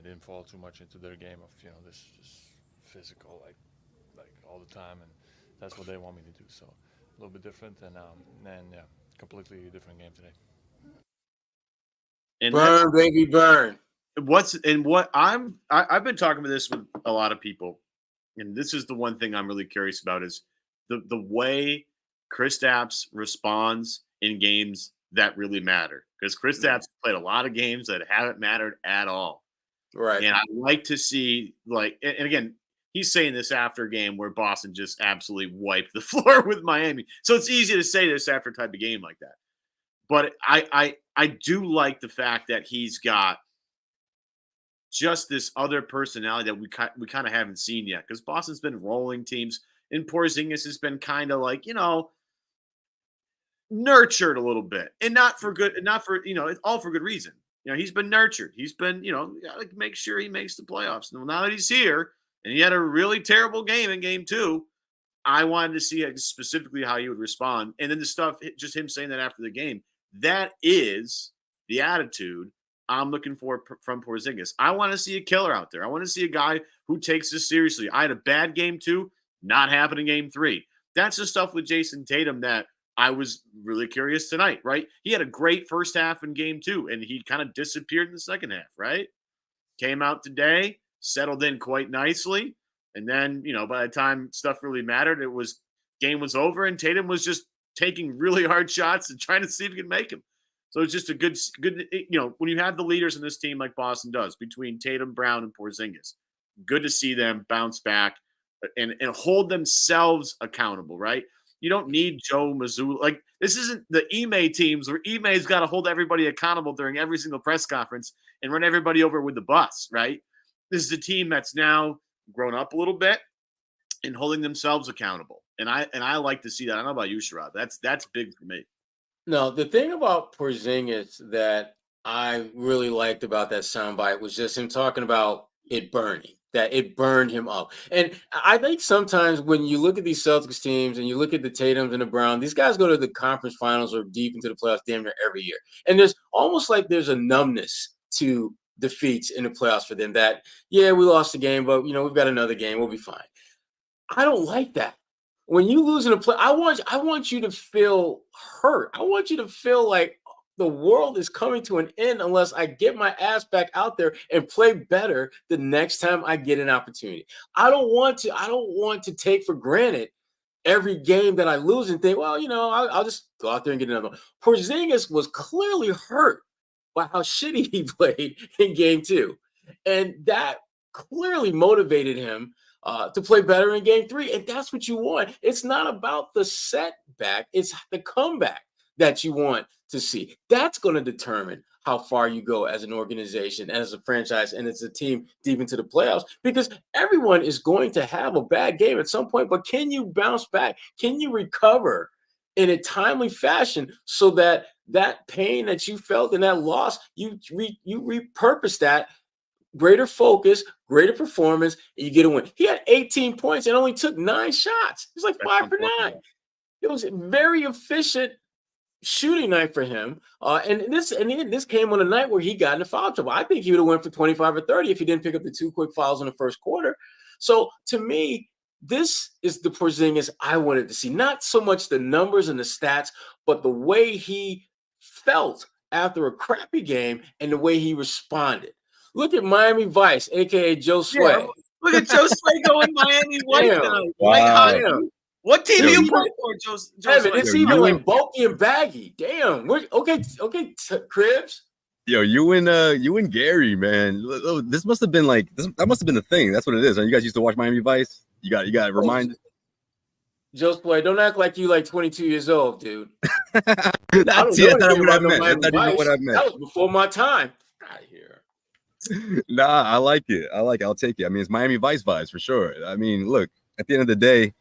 didn't fall too much into their game of this just physical like all the time, and that's what they want me to do. So a little bit different and completely different game today. And burn, baby, burn. I've been talking about this with a lot of people, and this is the one thing I'm really curious about is the way Kristaps responds in games that really matter, because Kristaps played a lot of games that haven't mattered at all. Right. And I like to see, and again, he's saying this after a game where Boston just absolutely wiped the floor with Miami. So it's easy to say this after a type of game like that. But I do like the fact that he's got just this other personality that we kind of haven't seen yet, because Boston's been rolling teams, and Porzingis has been kind of nurtured a little bit, and not for it's all for good reason. He's been nurtured. He's been, make sure he makes the playoffs. Now that he's here and he had a really terrible game in game 2, I wanted to see specifically how he would respond. And then the stuff, just him saying that after the game, that is the attitude I'm looking for from Porzingis. I want to see a killer out there. I want to see a guy who takes this seriously. I had a bad game 2, not happening game 3. That's the stuff with Jason Tatum that I was really curious tonight, right? He had a great first half in game 2, and he kind of disappeared in the second half, right? Came out today, settled in quite nicely. And then, by the time stuff really mattered, game was over, and Tatum was just taking really hard shots and trying to see if he could make them. So it's just a good, when you have the leaders in this team like Boston does, between Tatum, Brown, and Porzingis, good to see them bounce back and hold themselves accountable, right? You don't need Joe Mazzulla. This isn't the Ime teams where Ime's got to hold everybody accountable during every single press conference and run everybody over with the bus, right? This is a team that's now grown up a little bit and holding themselves accountable. And I like to see that. I don't know about you, Sherrod. That's big for me. No, the thing about Porzingis that I really liked about that soundbite was just him talking about it burning. That it burned him up. And I think sometimes when you look at these Celtics teams and you look at the Tatums and the Brown, these guys go to the conference finals or deep into the playoffs damn near every year. And there's almost like there's a numbness to defeats in the playoffs for them that, we lost the game, but, we've got another game. We'll be fine. I don't like that. when you lose in a play, I want you to feel hurt. I want you to feel like the world is coming to an end unless I get my ass back out there and play better the next time I get an opportunity. I don't want to take for granted every game that I lose and think, well, I'll just go out there and get another one. Porzingis was clearly hurt by how shitty he played in game 2. And that clearly motivated him to play better in game 3. And that's what you want. It's not about the setback. It's the comeback that you want to see. That's going to determine how far you go as an organization and as a franchise and as a team deep into the playoffs, because everyone is going to have a bad game at some point. But can you bounce back? Can you recover in a timely fashion so that that pain that you felt in that loss, you repurpose that, greater focus, greater performance, and you get a win. He had 18 points and only took 9 shots. He's like 5 for 9. It was a very efficient shooting night for him. And this came on a night where he got into foul trouble. I think he would have went for 25 or 30 if he didn't pick up the 2 quick fouls in the first quarter. So to me, this is the Porzingis I wanted to see. Not so much the numbers and the stats, but the way he felt after a crappy game and the way he responded. Look at Miami Vice, a.k.a. Josue. Yeah, look at Josue going Miami Vice now. Wow. What team are you playing for, Josue? It's even like bulky and baggy. Damn. Okay, Cribs. Yo, you and Gary, man. This must have been that must have been the thing. That's what it is. You guys used to watch Miami Vice. You got reminded. Josue, don't act like you like 22 years old, dude. That's what I meant. That was before my time. Out of here. Nah, I like it. I'll take it. I mean, it's Miami Vice vibes for sure. I mean, look, at the end of the day,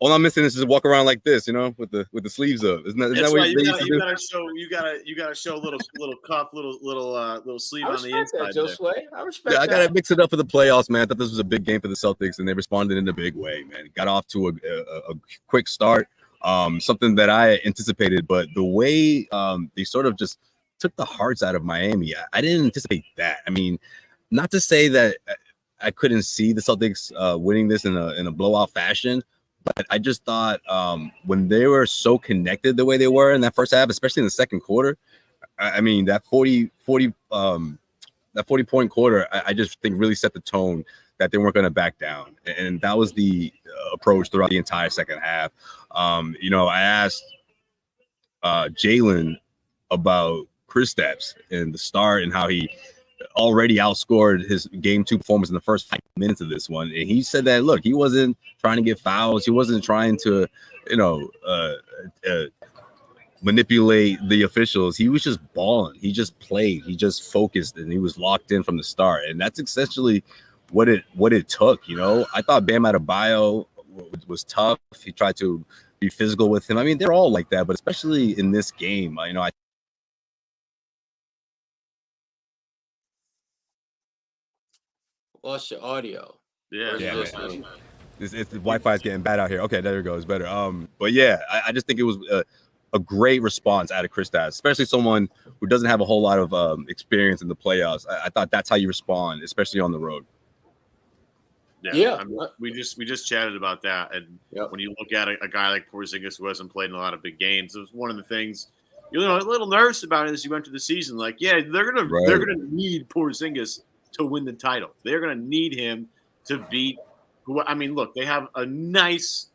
all I'm missing is just walk around like this, with the sleeves up. Isn't that what you gotta show a little cuff, little sleeve on the inside. I respect that. I gotta mix it up for the playoffs, man. I thought this was a big game for the Celtics, and they responded in a big way, man. Got off to a quick start, something that I anticipated, but the way they sort of just took the hearts out of Miami, I didn't anticipate that. I mean, not to say that I couldn't see the Celtics winning this in a blowout fashion, but I just thought when they were so connected the way they were in that first half, especially in the second quarter, I mean, that 40 point quarter, I just think really set the tone that they weren't going to back down. And that was the approach throughout the entire second half. I asked Jalen about Kristaps and the start and how he already outscored his game 2 performance in the first 5 minutes of this one. And he said that, look, he wasn't trying to get fouls. He wasn't trying to, manipulate the officials. He was just balling. He just played. He just focused, and he was locked in from the start. And that's essentially what it took. I thought Bam Adebayo was tough. He tried to be physical with him. I mean, they're all like that, but especially in this game, I lost your audio. Yeah, man. The Wi-Fi is getting bad out here. Okay, there it goes. Better. But yeah, I just think it was a great response out of Kristaps, especially someone who doesn't have a whole lot of experience in the playoffs. I thought that's how you respond, especially on the road. Yeah. I mean, we just chatted about that, and when you look at a guy like Porzingis who hasn't played in a lot of big games, it was one of the things a little nervous about it as you went to the season. Like, yeah, they're gonna need Porzingis to win the title. They're going to need him to beat look, they have a nice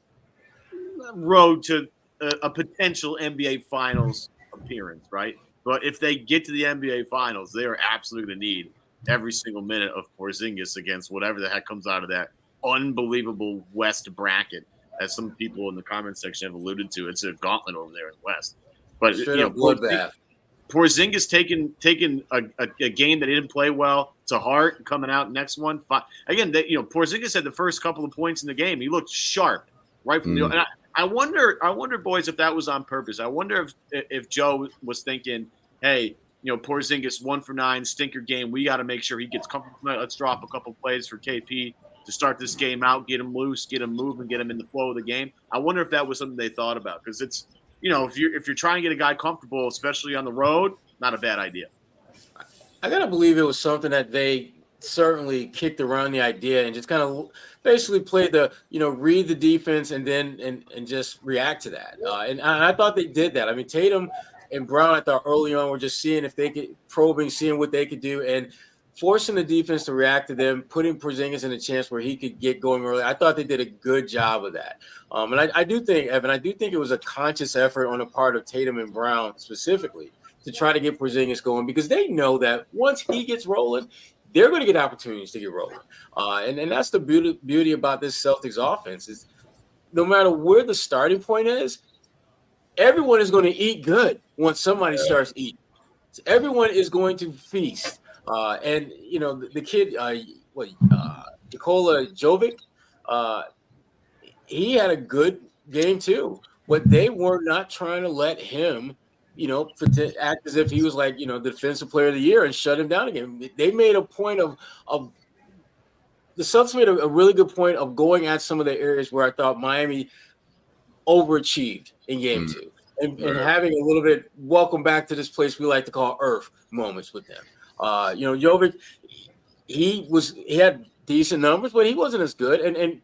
road to a potential NBA Finals appearance, right? But if they get to the NBA Finals, they are absolutely going to need every single minute of Porzingis against whatever the heck comes out of that unbelievable West bracket, as some people in the comment section have alluded to. It's a gauntlet over there in the West. But Porzingis taking a game that he didn't play well to heart, coming out next one. Again, Porzingis had the first couple of points in the game. He looked sharp right from the. And I wonder, boys, if that was on purpose. I wonder if Joe was thinking, hey, Porzingis 1 for 9, stinker game. We got to make sure he gets comfortable tonight. Let's drop a couple plays for KP to start this game out, get him loose, get him moving, get him in the flow of the game. I wonder if that was something they thought about, because it's. If you're trying to get a guy comfortable, especially on the road, not a bad idea. I gotta believe it was something that they certainly kicked around the idea and just kind of basically played the, read the defense and then and just react to that. And I thought they did that. I mean, Tatum and Brown, I thought early on were just seeing if they could seeing what they could do and forcing the defense to react to them, putting Porzingis in a chance where he could get going early. I thought they did a good job of that. And I do think, Evan, it was a conscious effort on the part of Tatum and Brown specifically to try to get Porzingis going because they know that once he gets rolling, they're going to get opportunities to get rolling. And that's the beauty about this Celtics offense is no matter where the starting point is, everyone is going to eat good once somebody starts eating. So everyone is going to feast. And the kid, Nikola Jovic, he had a good game too, but they were not trying to let him, act as if he was like, the defensive player of the year and shut him down again. They made a point of the Celtics made a really good point of going at some of the areas where I thought Miami overachieved in game two and having a little bit welcome back to this place we like to call Earth moments with them. Jovic, he had decent numbers, but he wasn't as good. And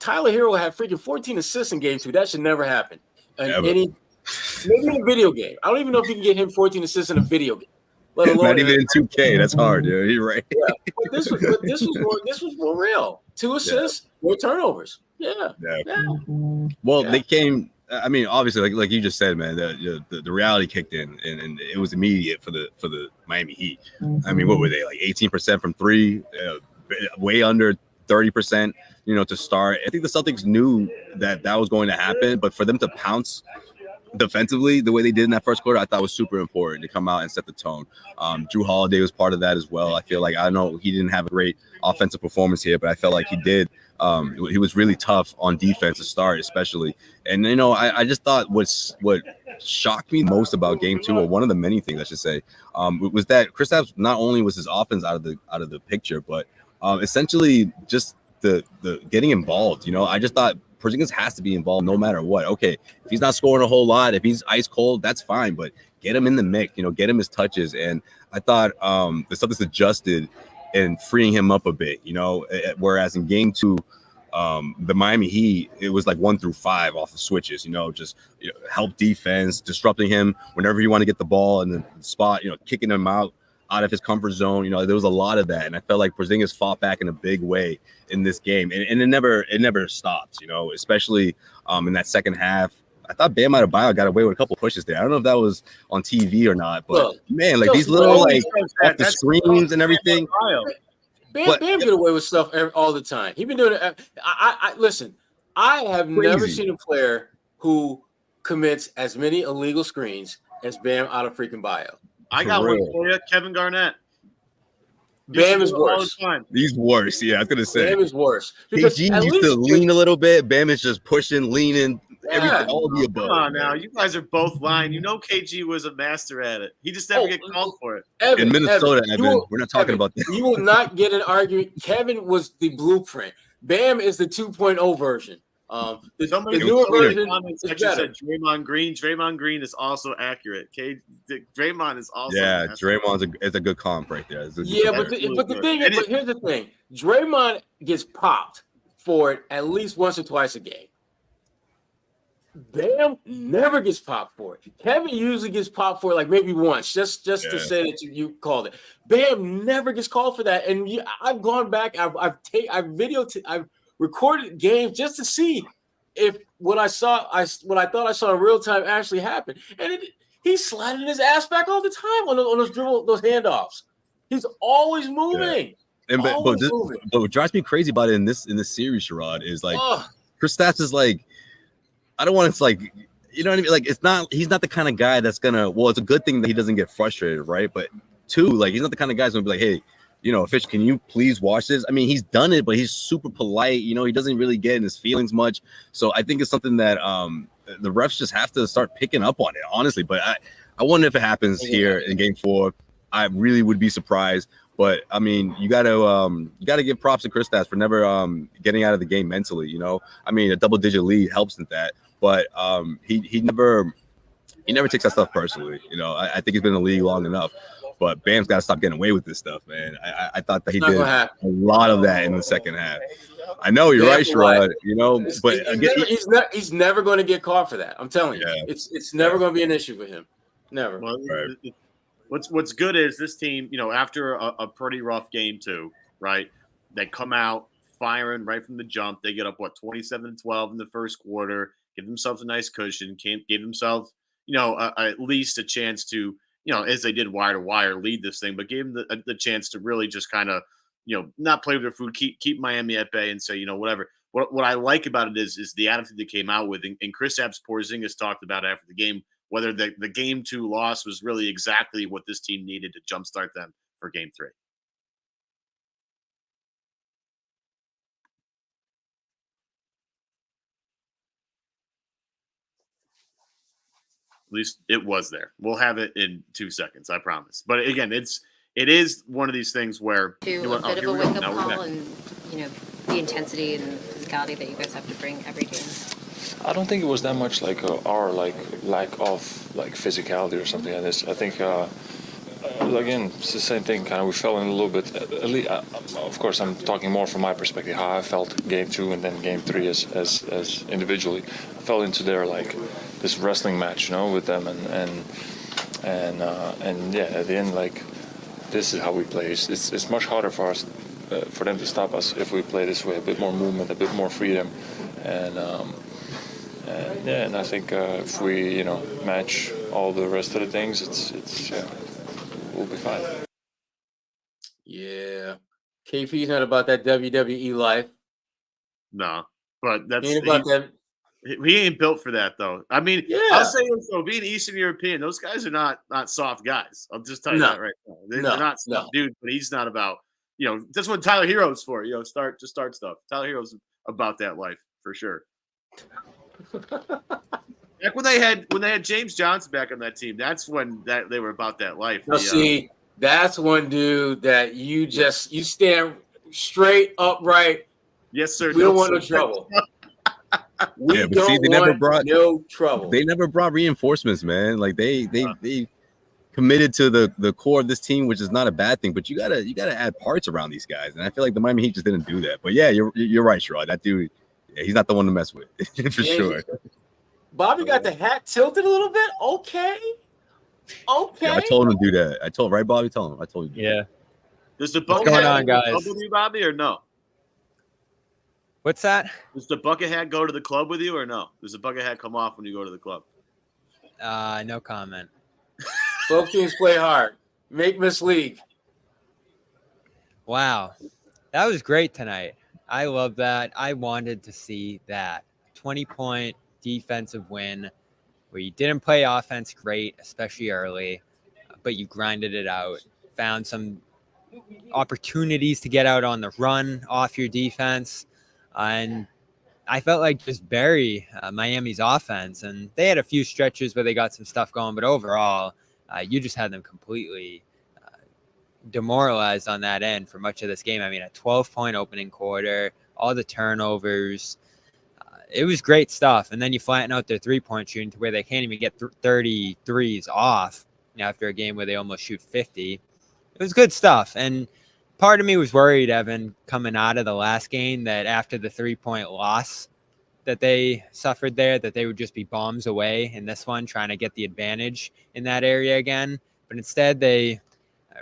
Tyler Hero had freaking 14 assists in game two. That should never happen. Maybe in a video game. I don't even know if you can get him 14 assists in a video game. Let alone not even in 2K. That's hard, dude. You're right. Yeah, but this was more real. 2 assists, 4 turnovers. Yeah. Well, they came. I mean, obviously, like you just said, man, the reality kicked in, and it was immediate for the Miami Heat. I mean, what were they like 18% from three, way under 30%, to start. I think the Celtics knew that was going to happen, but for them to pounce defensively the way they did in that first quarter, I thought was super important to come out and set the tone. Drew Holiday was part of that as well. I feel like, I know he didn't have a great offensive performance here, but I felt like he did. He was really tough on defense to start, especially. And, I just thought what shocked me most about game two, or one of the many things I should say, was that Kristaps not only was his offense out of the picture, but essentially just the getting involved. I just thought Porzingis has to be involved no matter what. Okay, if he's not scoring a whole lot, if he's ice cold, that's fine, but get him in the mix, get him his touches. And I thought the Celtics adjusted and freeing him up a bit, whereas in game two, the Miami Heat, it was like 1 through 5 off the switches, just help defense, disrupting him whenever you want to get the ball in the spot, kicking him out of his comfort zone. There was a lot of that. And I felt like Porzingis fought back in a big way in this game. And it never stopped, especially in that second half. I thought Bam Adebayo got away with a couple pushes there. I don't know if that was on TV or not, but man, like these little off the screens and everything. Bam get away with stuff all the time. He's been doing it. Listen, I have never seen a player who commits as many illegal screens as Bam Adebayo. I got one for you, Kevin Garnett. Bam is worse. He's worse. Yeah, I was gonna say Bam is worse. KG used to lean a little bit. Bam is just pushing, leaning, everything, all of the above. Come on now, you guys are both lying. KG was a master at it. He just never get called for it. In Minnesota, Evan, we're not talking about that. You will not get an argument. Kevin was the blueprint. Bam is the 2.0 version. The newer version is better. Said Draymond Green. Draymond Green is also accurate. Draymond is also Draymond is a good comp right there. But here's the thing: Draymond gets popped for it at least once or twice a game. Bam never gets popped for it. Kevin usually gets popped for it like maybe once, just to say that you called it. Bam never gets called for that, and I've gone back. I've recorded games just to see if what I thought I saw in real time actually happened. And he's sliding his ass back all the time on those handoffs. He's always moving. Yeah. But what drives me crazy about it in this series, Sherrod, is like Kristaps is like, I don't want to like, you know what I mean? Like he's not the kind of guy that's gonna. Well, it's a good thing that he doesn't get frustrated, right? But two, like he's not the kind of guy that's gonna be like, hey, Fish, can you please watch this? I mean, he's done it, but he's super polite. He doesn't really get in his feelings much. So I think it's something that the refs just have to start picking up on it, honestly. But I wonder if it happens here in Game 4. I really would be surprised. But I mean, you gotta give props to Kristaps for never getting out of the game mentally. I mean, a double-digit lead helps in that, but he never takes that stuff personally. I think he's been in the league long enough. But Bam's got to stop getting away with this stuff, man. I thought that he It's not did gonna happen. a lot of that in the second half. I know you're right, Sherrod. You know, but again, he's never going to get caught for that. I'm telling you, it's never going to be an issue for him. Never. Well, what's good is this team, you know, after a pretty rough game too, right? They come out firing right from the jump. They get up 27-12 in the first quarter. Give themselves a nice cushion. Give themselves, you know, at least a chance to, you know, as they did wire to wire, lead this thing, but gave them the chance to really just kind of, you know, not play with their food, keep Miami at bay, and say, you know, whatever. What I like about it is the attitude they came out with, and Chris Porzingis talked about after the game whether the game 2 loss was really exactly what this team needed to jumpstart them for game 3. At least it was there. We'll have it in 2 seconds, I promise. But again, it is one of these things where a bit of a wake-up call, and you know, the intensity and physicality that you guys have to bring every game. I don't think it was that much like our lack of like physicality or something like this. I think again, it's the same thing. Kind of, we fell in a little bit. At least, of course, I'm talking more from my perspective, how I felt game 2 and then game 3 as individually. I fell into their like this wrestling match, you know, with them, and yeah, at the end, like, this is how we play. It's much harder for us, for them to stop us if we play this way. A bit more movement, a bit more freedom, and yeah, and I think if we, you know, match all the rest of the things, it's we'll be fine. Yeah, KP's not about that WWE life. No, but that's he ain't about that. He ain't built for that, though. I mean, yeah. I'll say this, though, being Eastern European, those guys are not soft guys. I'll just tell you that right now. They're not soft dudes, but he's not about, you know, that's what Tyler Hero's for, you know, start stuff. Tyler Hero's about that life for sure. Back when they had James Johnson back on that team, that's when they were about that life. Now, see, that's one dude that you stand straight upright. Yes, sir. We don't want no trouble. They never brought no trouble. They never brought reinforcements, man. Like they committed to the core of this team, which is not a bad thing. But you gotta add parts around these guys, and I feel like the Miami Heat just didn't do that. But yeah, you're right, Sherrod. That dude, he's not the one to mess with for sure. Bobby got the hat tilted a little bit. Okay. Yeah, I told him to do that. I told Bobby. Tell him. I told you. Yeah. Does the bucket hat go with you, Bobby, or no? What's that? Does the bucket hat go to the club with you or no? Does the bucket hat come off when you go to the club? No comment. Both teams play hard. Make Miss League. Wow. That was great tonight. I love that. I wanted to see that 20-point defensive win where you didn't play offense great, especially early, but you grinded it out, found some opportunities to get out on the run off your defense. And I felt like just bury Miami's offense. And they had a few stretches where they got some stuff going, but overall, you just had them completely demoralized on that end for much of this game. I mean, a 12-point opening quarter, all the turnovers. It was great stuff. And then you flatten out their three-point shooting to where they can't even get 33s off after a game where they almost shoot 50. It was good stuff. And part of me was worried, Evan, coming out of the last game, that after the 3-point loss that they suffered there, that they would just be bombs away in this one, trying to get the advantage in that area again. But instead, they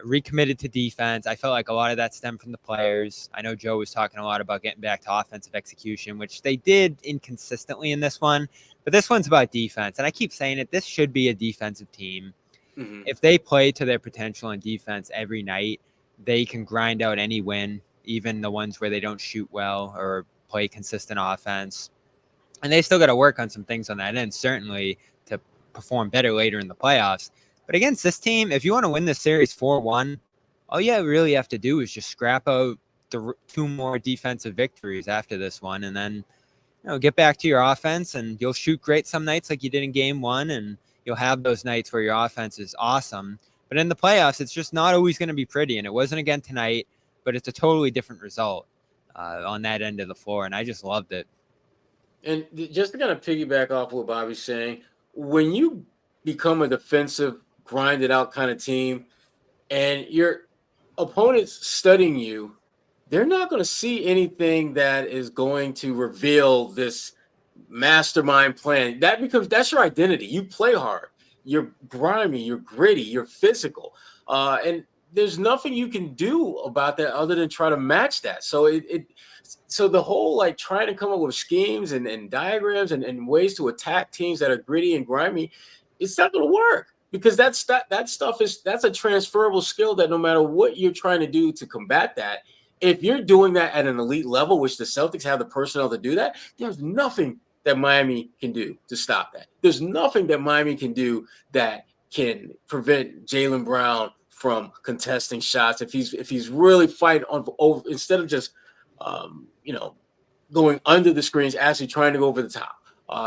recommitted to defense. I felt like a lot of that stemmed from the players. I know Joe was talking a lot about getting back to offensive execution, which they did inconsistently in this one. But this one's about defense. And I keep saying it, this should be a defensive team. Mm-hmm. If they play to their potential in defense every night, they can grind out any win, even the ones where they don't shoot well or play consistent offense. And they still got to work on some things on that end, certainly, to perform better later in the playoffs. But against this team, if you want to win this series 4-1, all you really have to do is just scrap out the 2 more defensive victories after this one, and then get back to your offense, and you'll shoot great some nights like you did in game 1, and you'll have those nights where your offense is awesome. But in the playoffs, it's just not always going to be pretty, and it wasn't again tonight, but it's a totally different result on that end of the floor, and I just loved it. And just to kind of piggyback off what Bobby's saying, when you become a defensive, grinded out kind of team, and your opponent's studying you, they're not going to see anything that is going to reveal this mastermind plan. That's your identity. You play hard. You're grimy. You're gritty. You're physical. And there's nothing you can do about that other than try to match that. So so the whole like trying to come up with schemes and diagrams and ways to attack teams that are gritty and grimy, it's not going to work, because that stuff that's a transferable skill that no matter what you're trying to do to combat that, if you're doing that at an elite level, which the Celtics have the personnel to do that, there's nothing that Miami can do to stop that. There's nothing that Miami can do that can prevent Jaylen Brown from contesting shots if he's really fighting over instead of just going under the screens, actually trying to go over the top.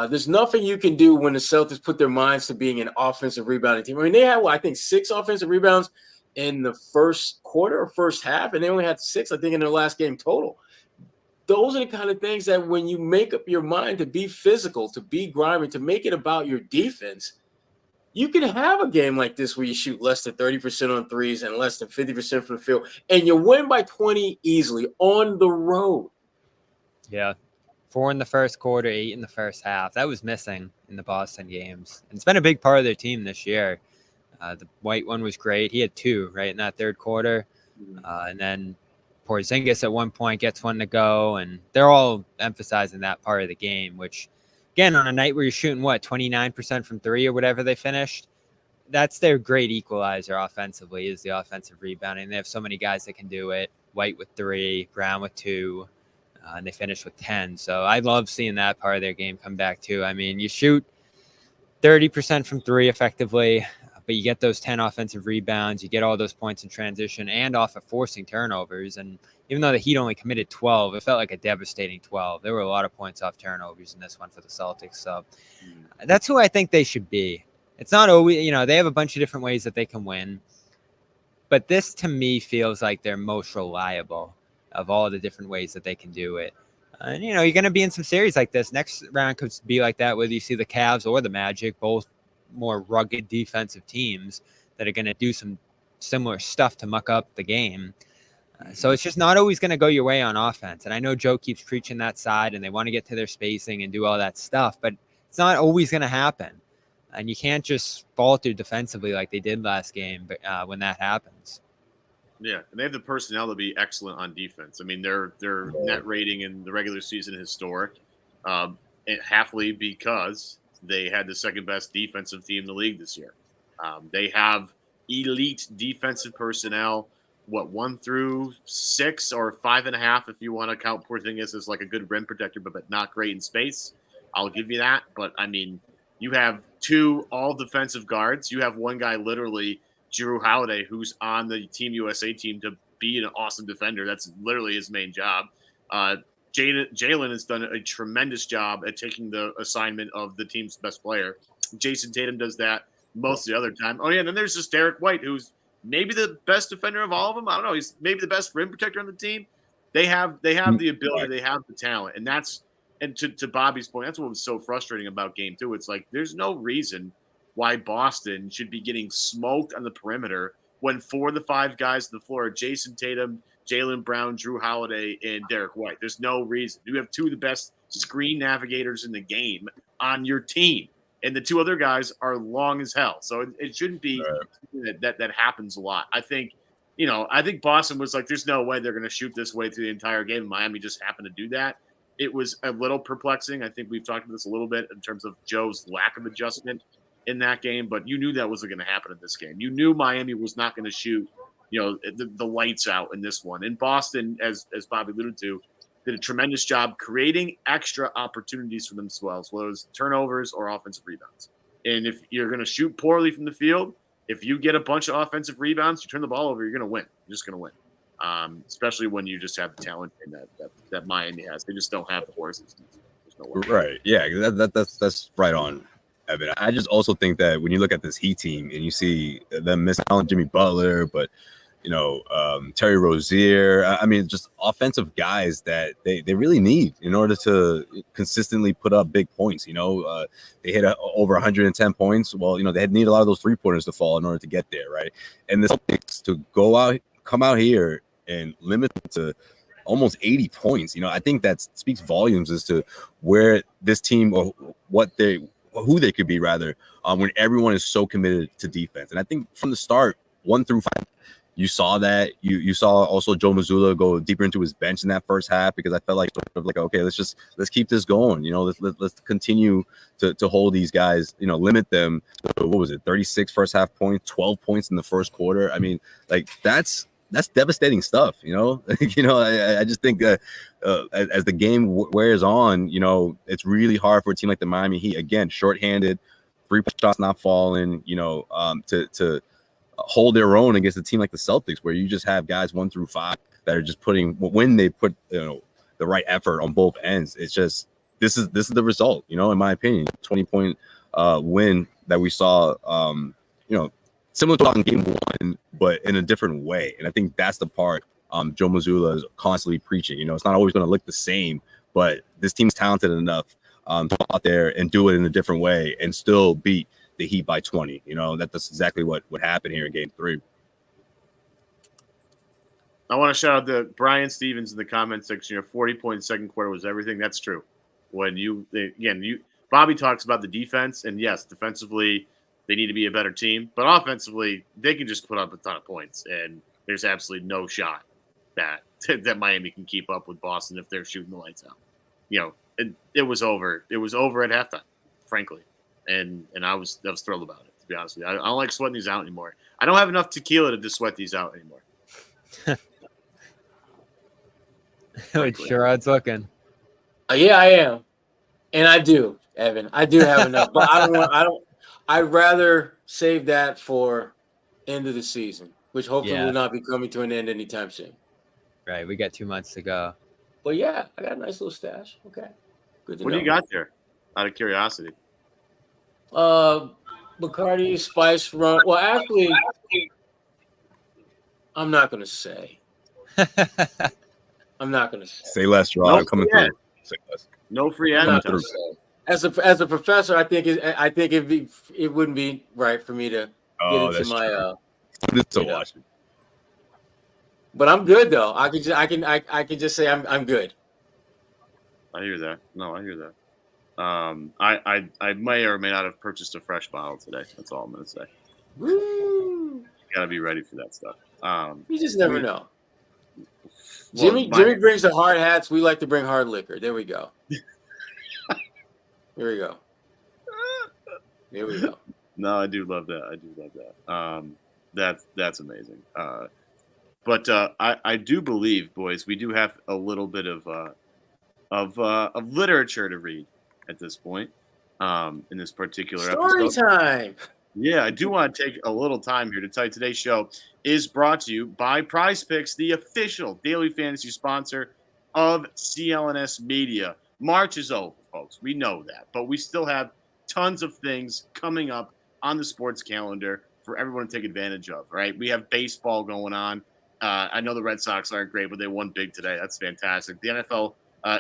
There's nothing you can do when the Celtics put their minds to being an offensive rebounding team. I mean, they had, I think, 6 offensive rebounds in the first quarter or first half, and they only had 6, I think, in their last game total. Those are the kind of things that when you make up your mind to be physical, to be grimy, to make it about your defense, you can have a game like this where you shoot less than 30% on threes and less than 50% from the field, and you win by 20 easily on the road. Yeah. 4 in the first quarter, 8 in the first half. That was missing in the Boston games. And it's been a big part of their team this year. The White one was great. He had 2 right in that third quarter. And then Porzingis at one point gets one to go. And they're all emphasizing that part of the game, which, again, on a night where you're shooting, 29% from 3 or whatever they finished, that's their great equalizer offensively, is the offensive rebounding. They have so many guys that can do it. White with 3, Brown with 2. And they finished with 10. So I love seeing that part of their game come back too. I mean, you shoot 30% from 3 effectively, but you get those 10 offensive rebounds. You get all those points in transition and off of forcing turnovers. And even though the Heat only committed 12, it felt like a devastating 12. There were a lot of points off turnovers in this one for the Celtics. So that's who I think they should be. It's not always, they have a bunch of different ways that they can win. But this, to me, feels like they're most reliable of all the different ways that they can do it. And, you're going to be in some series like this. Next round could be like that, whether you see the Cavs or the Magic, both more rugged defensive teams that are going to do some similar stuff to muck up the game. So it's just not always going to go your way on offense. And I know Joe keeps preaching that side, and they want to get to their spacing and do all that stuff, but it's not always going to happen. And you can't just falter defensively like they did last game when that happens. Yeah, and they have the personnel to be excellent on defense. I mean, their net rating in the regular season is historic, halfly because they had the second best defensive team in the league this year. They have elite defensive personnel. 1 through 6 or 5.5 if you want to count Porzingis as like a good rim protector, but not great in space. I'll give you that. But I mean, you have 2 all defensive guards. You have one guy literally, Jrue Holiday, who's on the Team USA team to be an awesome defender. That's literally his main job. Jaylen has done a tremendous job at taking the assignment of the team's best player. Jason Tatum does that most of the other time. Oh, yeah, and then there's just Derek White, who's maybe the best defender of all of them. I don't know. He's maybe the best rim protector on the team. They have the ability. They have the talent. And to Bobby's point, that's what was so frustrating about Game 2. It's like there's no reason why Boston should be getting smoked on the perimeter when 4 of the 5 guys on the floor are Jason Tatum, Jaylen Brown, Jrue Holiday, and Derek White. There's no reason. You have 2 of the best screen navigators in the game on your team, and the 2 other guys are long as hell. So it shouldn't be that happens a lot. I think Boston was like, there's no way they're going to shoot this way through the entire game. Miami just happened to do that. It was a little perplexing. I think we've talked about this a little bit in terms of Joe's lack of adjustment in that game, but you knew that wasn't going to happen in this game. You knew Miami was not going to shoot, the lights out in this one. And Boston, as Bobby alluded to, did a tremendous job creating extra opportunities for themselves, whether it was turnovers or offensive rebounds. And if you're going to shoot poorly from the field, if you get a bunch of offensive rebounds, you turn the ball over, you're going to win. You're just going to win, especially when you just have the talent in that Miami has. They just don't have the horses. There's no way. Right. Yeah, that's right on, Evan. I just also think that when you look at this Heat team and you see them missing out on Jimmy Butler, but Terry Rozier. I mean, just offensive guys that they really need in order to consistently put up big points. They hit over 110 points. Well, they need a lot of those 3-pointers to fall in order to get there, right? And the Celtics to come out here and limit it to almost 80 points. I think that speaks volumes as to where this team or who they could be rather, when everyone is so committed to defense. And I think from the start, 1 through 5, you saw that. You saw also Joe Mazzulla go deeper into his bench in that first half, because I felt like okay, let's keep this going. Let's continue to hold these guys. Limit them. What was it? 36 first half points, 12 points in the first quarter. I mean, like that's devastating stuff. I just think as the game wears on, it's really hard for a team like the Miami Heat, again, shorthanded, 3 shots not falling, to hold their own against a team like the Celtics, where you just have guys 1 through 5 that are just when they put the right effort on both ends. It's just this is the result, in my opinion. 20-point win that we saw, similar to in game 1, but in a different way. And I think that's the part Joe Mazzulla is constantly preaching. It's not always going to look the same, but this team's talented enough to go out there and do it in a different way and still beat the Heat by 20. That's exactly what happened here in game 3. I want to shout out to Brian Stevens in the comment section. 40-point second quarter was everything. That's true. When Bobby talks about the defense, and yes, defensively they need to be a better team, but offensively they can just put up a ton of points, and there's absolutely no shot that Miami can keep up with Boston if they're shooting the lights out. It was over. It was over at halftime, frankly. And I was thrilled about it, to be honest with you. I don't like sweating these out anymore. I don't have enough tequila to just sweat these out anymore. Sherrod's looking. Yeah, I am, and I do, Evan. I do have enough, but I'd rather save that for end of the season, which hopefully will not be coming to an end anytime soon. Right, we got 2 months to go. But yeah, I got a nice little stash. Okay, good to know. What do you got there? Out of curiosity. Bacardi Spice Rum. Well, actually, I'm not gonna say. I'm not gonna say. Say less, Rob. I'm coming through. Say less. No free advertising. As a professor, I think it wouldn't be right for me to get into my watching. But I'm good though. I can just say I'm good. I hear that. No, I hear that. I may or may not have purchased a fresh bottle today. That's all I'm gonna say. Woo! Gotta be ready for that stuff. You just never know. Jimmy brings the hard hats. We like to bring hard liquor. There we go. Here we go. Here we go. No, I do love that. I do love that. That's amazing. But I do believe, boys, we do have a little bit of literature to read at this point, in this particular Story episode. time. Yeah, I do want to take a little time here to tell you today's show is brought to you by Prize Picks, the official daily fantasy sponsor of CLNS Media. March is over, folks. We know that, but we still have tons of things coming up on the sports calendar for everyone to take advantage of, right? We have baseball going on. I know the Red Sox aren't great, but they won big today. That's fantastic. The NFL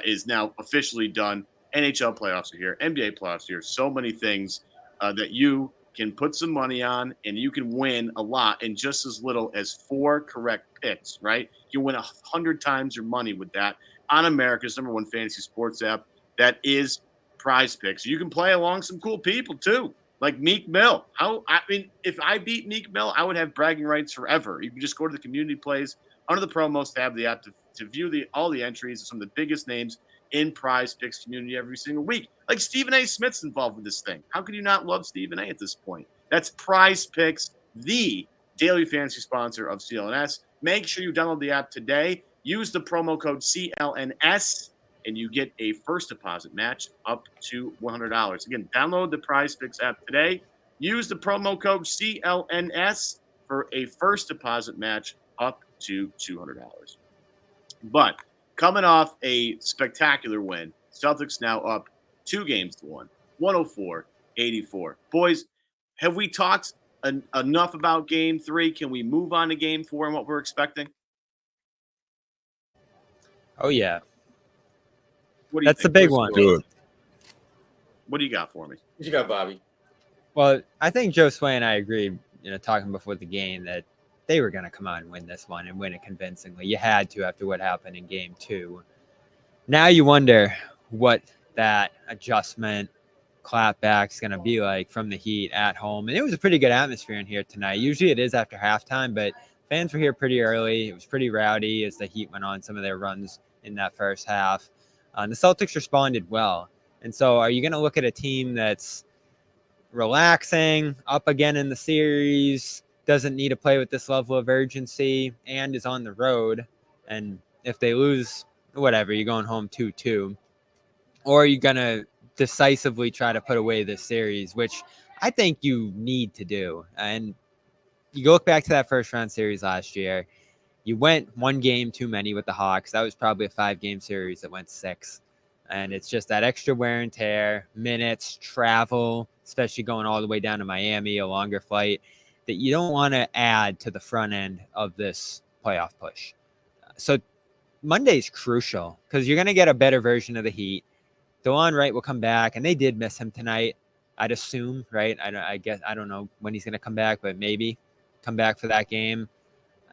is now officially done. NHL playoffs are here. NBA playoffs are here. So many things that you can put some money on, and you can win a lot in just as little as 4 correct picks, right? You win 100 times your money with that on America's #1 fantasy sports app. That is Prize Picks. You can play along some cool people too, like Meek Mill. If I beat Meek Mill, I would have bragging rights forever. You can just go to the community plays under the promos tab of the app to view all the entries of some of the biggest names in Prize Picks community every single week. Like Stephen A. Smith's involved with this thing. How could you not love Stephen A. at this point? That's Prize Picks, the daily fantasy sponsor of CLNS. Make sure you download the app today. Use the promo code CLNS, and you get a first deposit match up to $100. Again, download the Prize Picks app today. Use the promo code CLNS for a first deposit match up to $200. But coming off a spectacular win, Celtics now up 2-1, 104-84. Boys, have we talked enough about Game 3? Can we move on to Game 4 and what we're expecting? Oh yeah, What do you that's the think? big one. Do it. What do you got for me? What you got, Bobby? Well, I think Josue and I agreed, talking before the game, that they were going to come out and win this one and win it convincingly. You had to after what happened in Game 2. Now you wonder what that adjustment clapback is going to be like from the Heat at home. And it was a pretty good atmosphere in here tonight. Usually it is after halftime, but fans were here pretty early. It was pretty rowdy as the Heat went on some of their runs in that first half. The Celtics responded well. And so are you going to look at a team that's relaxing, up again in the series, doesn't need to play with this level of urgency, and is on the road? And if they lose, whatever, you're going home 2-2. Or are you going to decisively try to put away this series, which I think you need to do? And you look back to that first round series last year, you went one game too many with the Hawks. That was probably a 5-game series that went 6. And it's just that extra wear and tear, minutes, travel, especially going all the way down to Miami, a longer flight, that you don't want to add to the front end of this playoff push. So Monday's crucial because you're going to get a better version of the Heat. DeLon Wright will come back, and they did miss him tonight, I'd assume, right? I guess I don't know when he's going to come back, but maybe come back for that game.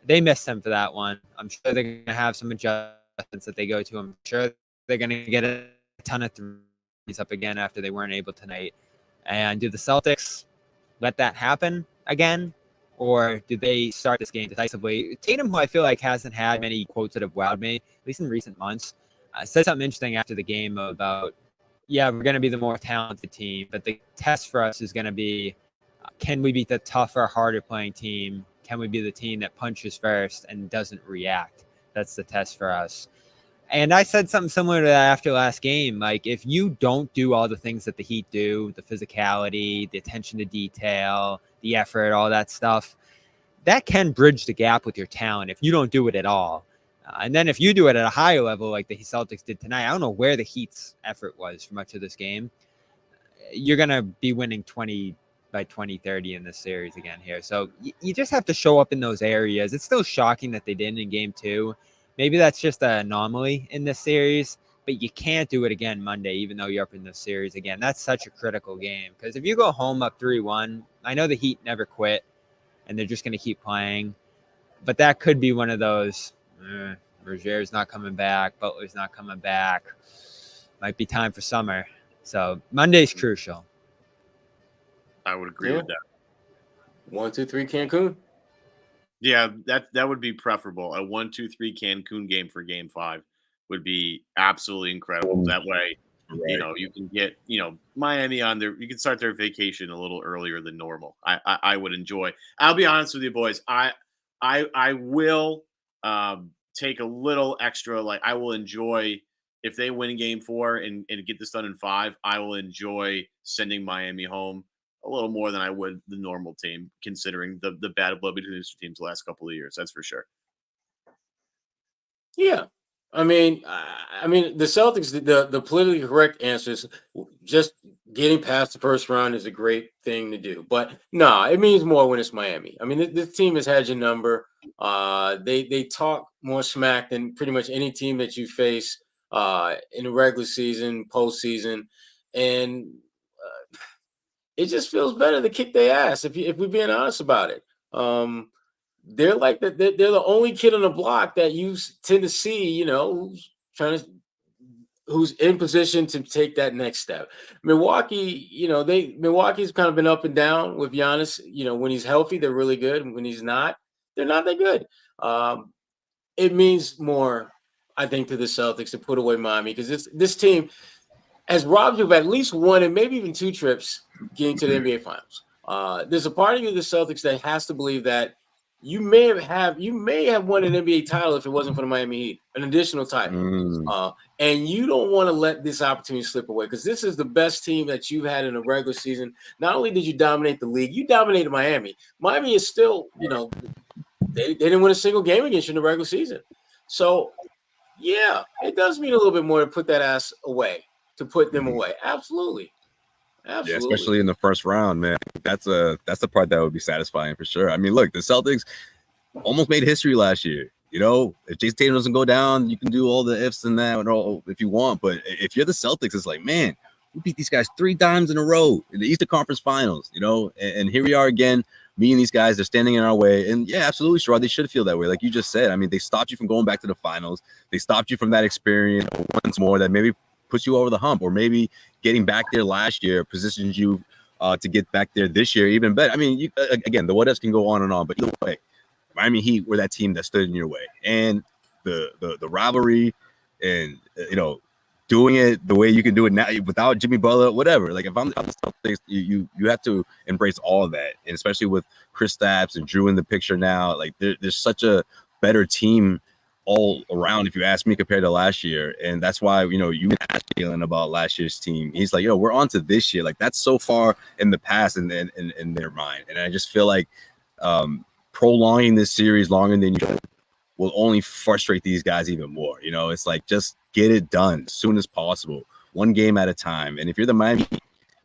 They missed him for that one. I'm sure they're going to have some adjustments that they go to. I'm sure they're going to get a ton of threes up again after they weren't able tonight. And do the Celtics let that happen again? Or do they start this game decisively? Tatum, who I feel like hasn't had many quotes that have wowed me, at least in recent months, said something interesting after the game about, yeah, we're going to be the more talented team, but the test for us is going to be, can we beat the tougher, harder playing team? Can we be the team that punches first and doesn't react? That's the test for us. And I said something similar to that after last game. Like, if you don't do all the things that the Heat do, the physicality, the attention to detail, the effort, all that stuff, that can bridge the gap with your talent if you don't do it at all. And then if you do it at a higher level like the Celtics did tonight, I don't know where the Heat's effort was for much of this game. You're going to be winning 20 by 20-30 in this series again here. So you just have to show up in those areas. It's still shocking that they didn't in Game 2. Maybe that's just an anomaly in this series, but you can't do it again Monday, even though you're up in this series again. That's such a critical game because if you go home up 3-1, I know the Heat never quit and they're just going to keep playing, but that could be one of those, Rozier's not coming back, Butler's not coming back. Might be time for summer. So Monday's crucial. I would agree with that. 1, 2, 3 Cancun. Yeah, that would be preferable. A 1-2-3 Cancun game for Game 5 would be absolutely incredible. That way, right, you can get, Miami on there. You can start their vacation a little earlier than normal. I would enjoy. I'll be honest with you, boys. I will take a little extra. Like, I will enjoy if they win Game 4 and get this done in 5. I will enjoy sending Miami home a little more than I would the normal team, considering the bad blood between these teams the last couple of years. That's for sure. Yeah. I mean, the Celtics, the politically correct answer is just getting past the first round is a great thing to do. But no, it means more when it's Miami. I mean, this team has had your number. They talk more smack than pretty much any team that you face in the regular season, postseason. And it just feels better to kick their ass if we're being honest about it. They're like they're the only kid on the block that you tend to see, who's in position to take that next step. Milwaukee's kind of been up and down with Giannis. When he's healthy, they're really good. When he's not, they're not that good. It means more, I think, to the Celtics to put away Miami because this team has robbed you of at least one and maybe even 2 trips getting to the NBA Finals. There's a part of you, the Celtics, that has to believe that you may have won an NBA title if it wasn't for the Miami Heat, an additional title. And you don't want to let this opportunity slip away because this is the best team that you've had in a regular season. Not only did you dominate the league, you dominated Miami. Miami is still, they didn't win a single game against you in the regular season. So, yeah, it does mean a little bit more to put that ass away, to put them away. Absolutely. Absolutely. Yeah, especially in the first round, man. That's the part that would be satisfying for sure. I mean, look, the Celtics almost made history last year. You know, if Jason Tatum doesn't go down, you can do all the ifs and that and all if you want. But if you're the Celtics, it's like, man, we beat these guys 3 times in a row in the Eastern Conference Finals, you know, and here we are again, meeting these guys. They're standing in our way. And yeah, absolutely, Sherrod, they should feel that way. Like you just said, I mean, they stopped you from going back to the finals. They stopped you from that experience once more that maybe puts you over the hump, or maybe getting back there last year positions you to get back there this year even better. I mean, again, the what ifs can go on and on, but either way, Miami Heat were that team that stood in your way. And the rivalry and, you know, doing it the way you can do it now without Jimmy Butler, whatever. Like if I'm the Celtics, you have to embrace all of that, and especially with Kristaps and Drew in the picture now. Like there's such a better team all around, if you ask me, compared to last year, and that's why you asked Jalen about last year's team. He's like, we're on to this year. Like that's so far in the past in their mind, and I just feel like prolonging this series longer than you will only frustrate these guys even more. It's like just get it done as soon as possible, one game at a time. And if you're the Miami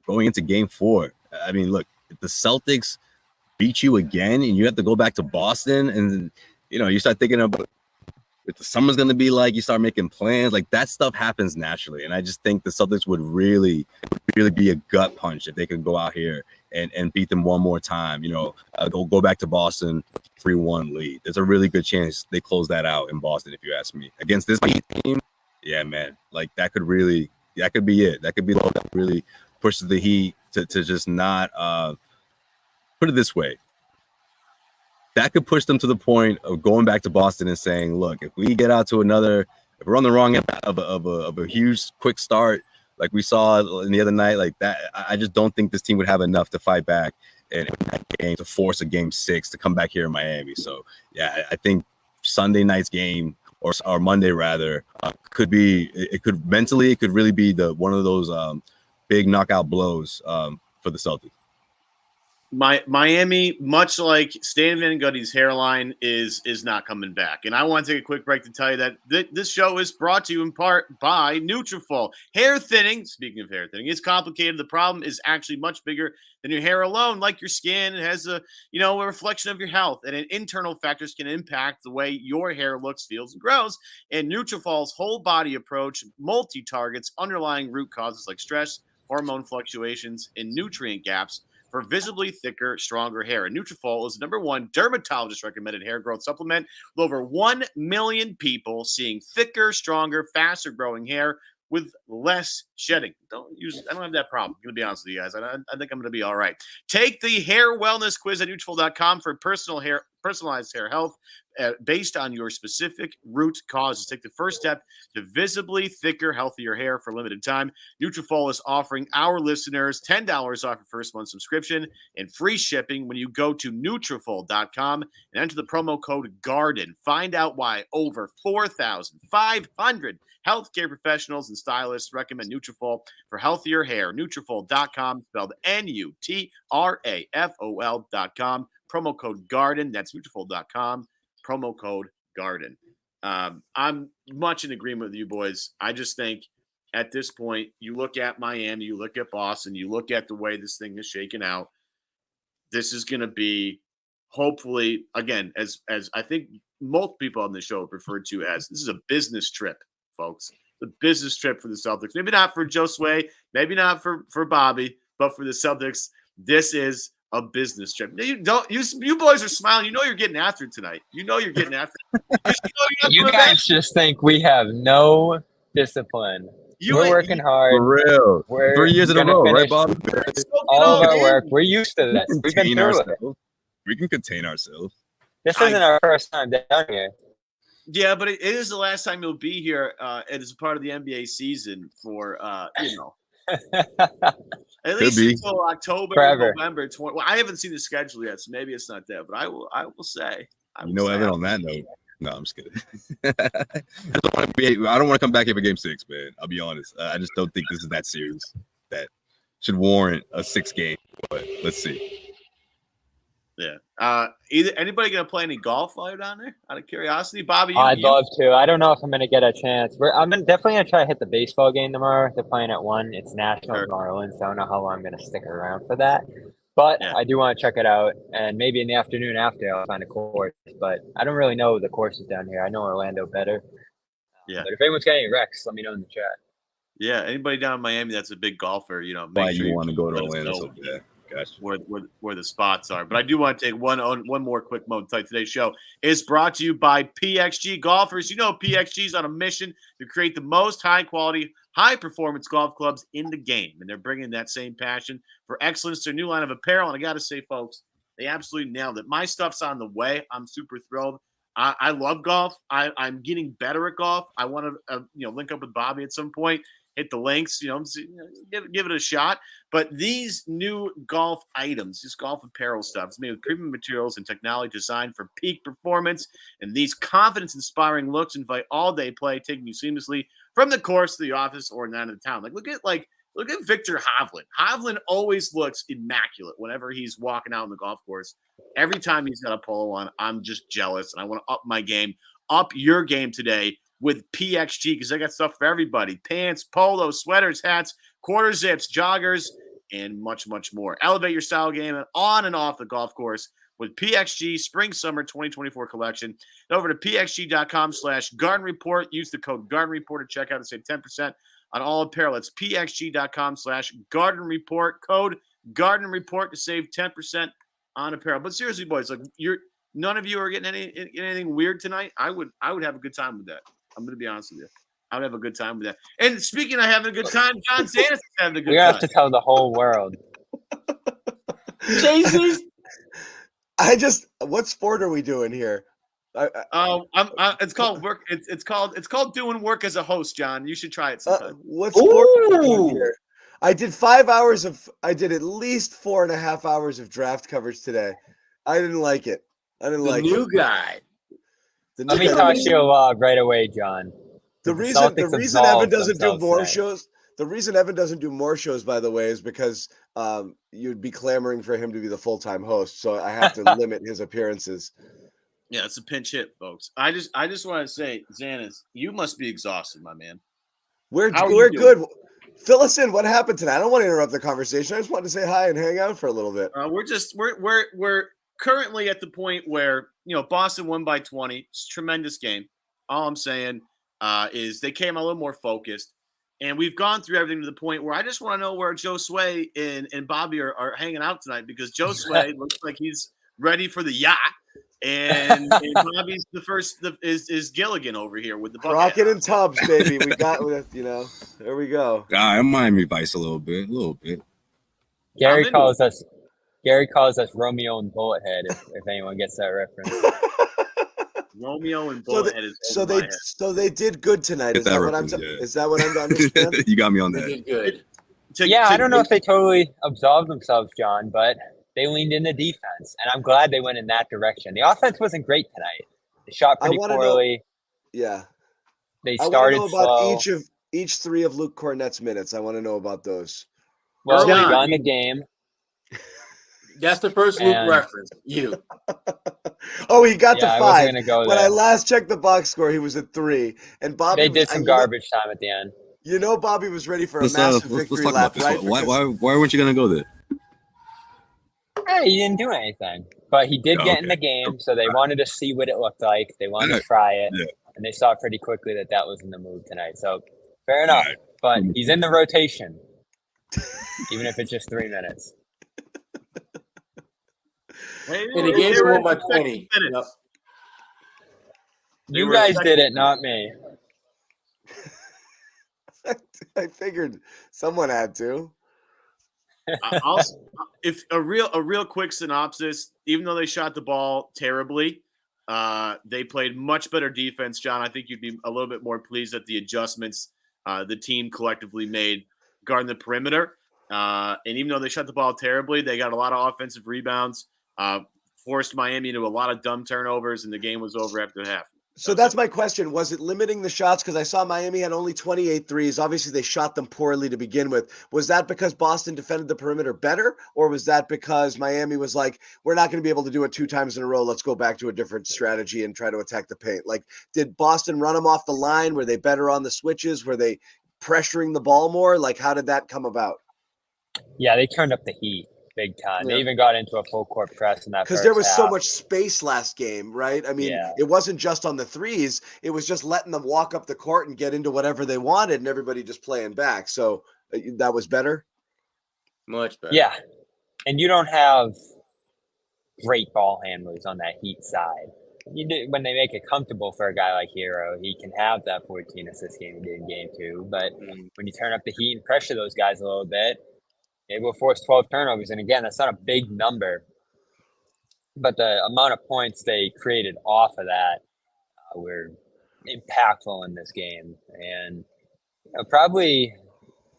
going into game 4, I mean, look, if the Celtics beat you again and you have to go back to Boston and, you start thinking about what the summer's going to be like, you start making plans, like that stuff happens naturally. And I just think the Celtics would really be a gut punch if they could go out here and beat them one more time, go back to Boston 3-1 lead. There's a really good chance they close that out in Boston, if you ask me. Against this team, yeah, man, like that could be it. That could be the that really pushes the Heat to just not put it this way. That could push them to the point of going back to Boston and saying, look, if we get out to if we're on the wrong end of a huge quick start like we saw in the other night, like that, I just don't think this team would have enough to fight back and that game to force a game 6 to come back here in Miami. So yeah, I think Sunday night's game or Monday rather could really be one of those big knockout blows for the Celtics. Miami, much like Stan Van Gundy's hairline, is not coming back. And I want to take a quick break to tell you that this show is brought to you in part by Nutrafol. Hair thinning, speaking of hair thinning, is complicated. The problem is actually much bigger than your hair alone. Like your skin, it has a reflection of your health, and internal factors can impact the way your hair looks, feels, and grows. And Nutrafol's whole body approach multi-targets underlying root causes like stress, hormone fluctuations, and nutrient gaps for visibly thicker, stronger hair. And Nutrafol is the #1 dermatologist-recommended hair growth supplement with over 1 million people seeing thicker, stronger, faster-growing hair with less shedding. I don't have that problem. I'm going to be honest with you guys. I think I'm going to be all right. Take the hair wellness quiz at Nutrafol.com for personalized hair health based on your specific root causes. Take the first step to visibly thicker, healthier hair for a limited time. Nutrafol is offering our listeners $10 off your first month subscription and free shipping when you go to Nutrafol.com and enter the promo code GARDEN. Find out why over 4,500 healthcare professionals and stylists recommend Nutrafol for healthier hair. Nutrafol.com, spelled Nutrafol.com. Promo code GARDEN. That's Nutrafol.com. Promo code GARDEN. I'm much in agreement with you boys. I just think at this point, you look at Miami, you look at Boston, you look at the way this thing is shaken out. This is going to be, hopefully, again, as I think most people on the show have referred to as, this is a business trip, folks. The business trip for the Celtics. Maybe not for Josue, maybe not for Bobby, but for the Celtics, this is a business trip. You boys are smiling. You know you're getting after it tonight. You know you're getting after it. You guys just think we have no discipline. We're working hard. For real. We're 3 years in a row, right, Bob? All of our work. We're used to this. We've been through it. We can contain ourselves. This isn't our first time down here. Yeah, but it is the last time you'll be here as part of the NBA season for, at least until October, November 20. Well, I haven't seen the schedule yet, so maybe it's not there. But I will say. Evan, on that note. No, I'm just kidding. I don't want to come back here for game 6, man. I'll be honest. I just don't think this is that series that should warrant a 6 game. But let's see. Yeah. Either anybody gonna play any golf while you're down there? Out of curiosity, Bobby. I'd love to. I don't know if I'm gonna get a chance. Definitely gonna try to hit the baseball game tomorrow. They're playing at 1. It's National New Orleans, so I don't know how long I'm gonna stick around for that. But I do want to check it out, and maybe in the afternoon after I'll find a course. But I don't really know the courses down here. I know Orlando better. Yeah. But if anyone's got any recs, let me know in the chat. Yeah. Anybody down in Miami that's a big golfer, Why make sure you want to go to let us Orlando know so bad? Gotcha. Where the spots are. But I do want to take one more quick moment to tell you today's show is brought to you by PXG Golfers. PXG is on a mission to create the most high-quality, high-performance golf clubs in the game. And they're bringing that same passion for excellence to a new line of apparel. And I got to say, folks, they absolutely nailed it. My stuff's on the way. I'm super thrilled. I love golf. I'm getting better at golf. I want to link up with Bobby at some point. Hit the links, give it a shot. But these new golf items, this golf apparel stuff, is made with premium materials and technology designed for peak performance. And these confidence-inspiring looks invite all-day play, taking you seamlessly from the course to the office or down to the town. Look at Victor Hovland. Hovland always looks immaculate whenever he's walking out on the golf course. Every time he's got a polo on, I'm just jealous, and I want to up my game. Up your game today with PXG, because they got stuff for everybody. Pants, polos, sweaters, hats, quarter zips, joggers, and much, much more. Elevate your style game on and off the golf course with PXG Spring-Summer 2024 collection. Head over to pxg.com/Garden Report. Use the code Garden Report to check out and save 10% on all apparel. It's pxg.com/Garden Report. Code Garden Report to save 10% on apparel. But seriously, boys, none of you are getting anything weird tonight. I would have a good time with that. I'm going to be honest with you. I would have a good time with that. And speaking of having a good time, John Zannis is having a good time. We have to tell the whole world. Jesus. What sport are we doing here? It's called work. It's called doing work as a host, John. You should try it sometime. What sport are we doing here? I did at least 4.5 hours of draft coverage today. I didn't like it. The new guy. Let me toss you a log right away, John. The reason Evan doesn't do more shows. The reason Evan doesn't do more shows, by the way, is because you'd be clamoring for him to be the full-time host. So I have to limit his appearances. Yeah, it's a pinch hit, folks. I just want to say, Zannis, you must be exhausted, my man. We're good. Fill us in. What happened tonight? I don't want to interrupt the conversation. I just wanted to say hi and hang out for a little bit. We're currently at the point where Boston won by 20. It's a tremendous game. All I'm saying is they came a little more focused, and we've gone through everything to the point where I just want to know where Josue and Bobby are hanging out tonight, because Josue looks like he's ready for the yacht, and Bobby's is Gilligan over here with the bucket. Rocket and Tubbs, baby. We got there we go. I'm Miami Vice a little bit. Gary calls us Romeo and Bullethead, if anyone gets that reference. Romeo and Bullethead so they did good tonight. Is that what I'm to understand? You got me on They that. did good. I don't know if they totally absolved themselves, John, but they leaned into defense, and I'm glad they went in that direction. The offense wasn't great tonight. They shot pretty poorly. They started slow. Each three of Luke Cornett's minutes. I want to know about those. Well, we won the game. That's the first Luke reference. You. Oh, he got to 5. When I there. last checked the box score, he was at 3. And Bobby, they did some garbage time at the end. Bobby was ready for a massive victory lap, right? Why weren't you going to go there? Hey, he didn't do anything, but he did get in the game, so they wanted to see what it looked like. They wanted to try it, and they saw pretty quickly that was in the move tonight. So fair enough, but he's in the rotation, even if it's just 3 minutes. And the game's won by 20. Yep. You guys did it, not me. I figured someone had to. If a real quick synopsis, even though they shot the ball terribly, they played much better defense. John, I think you'd be a little bit more pleased at the adjustments the team collectively made guarding the perimeter. And even though they shot the ball terribly, they got a lot of offensive rebounds, forced Miami into a lot of dumb turnovers, and the game was over after half. So that's my question. Was it limiting the shots? Because I saw Miami had only 28 threes. Obviously, they shot them poorly to begin with. Was that because Boston defended the perimeter better? Or was that because Miami was like, we're not going to be able to do it 2 times in a row. Let's go back to a different strategy and try to attack the paint. Like, did Boston run them off the line? Were they better on the switches? Were they pressuring the ball more? Like, how did that come about? Yeah, they turned up the heat big time. They even got into a full court press in that because there was so much space last game, right? I mean, it wasn't just on the threes. It was just letting them walk up the court and get into whatever they wanted and everybody just playing back. So that was better? Much better. Yeah. And you don't have great ball handlers on that Heat side. When they make it comfortable for a guy like Hero, he can have that 14 assist game he did in game 2. But when you turn up the heat and pressure those guys a little bit, it will force 12 turnovers. And again, that's not a big number. But the amount of points they created off of that were impactful in this game. And probably,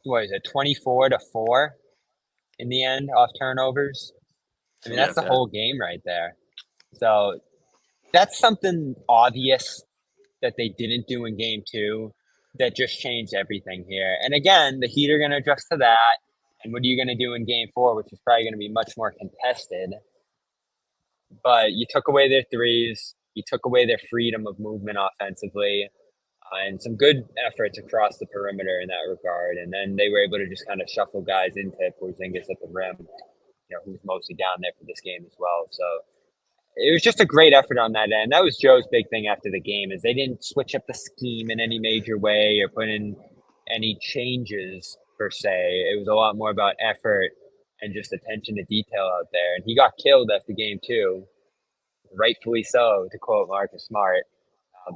24-4 in the end off turnovers. I mean, that's the whole game right there. So that's something obvious that they didn't do in game 2 that just changed everything here. And again, the Heat are going to adjust to that. And what are you going to do in game 4, which is probably going to be much more contested? But you took away their threes. You took away their freedom of movement offensively. And some good efforts across the perimeter in that regard. And then they were able to just kind of shuffle guys into Porzingis at the rim, who's mostly down there for this game as well. So it was just a great effort on that end. That was Joe's big thing after the game, is they didn't switch up the scheme in any major way or put in any changes per se. It was a lot more about effort and just attention to detail out there. And he got killed after game 2, rightfully so, to quote Marcus Smart.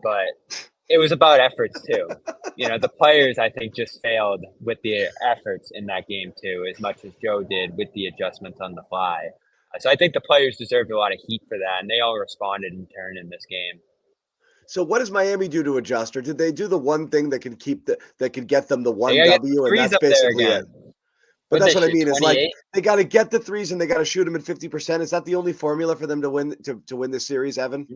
But it was about efforts too. The players, I think, just failed with the efforts in that game too, as much as Joe did with the adjustments on the fly. So I think the players deserved a lot of heat for that, and they all responded in turn in this game. So what does Miami do to adjust, or did they do the one thing that can get them the one W, and that's basically it? But that's what I mean. Is like they got to get the threes and they got to shoot them at 50%. Is that the only formula for them to win this series, Evan?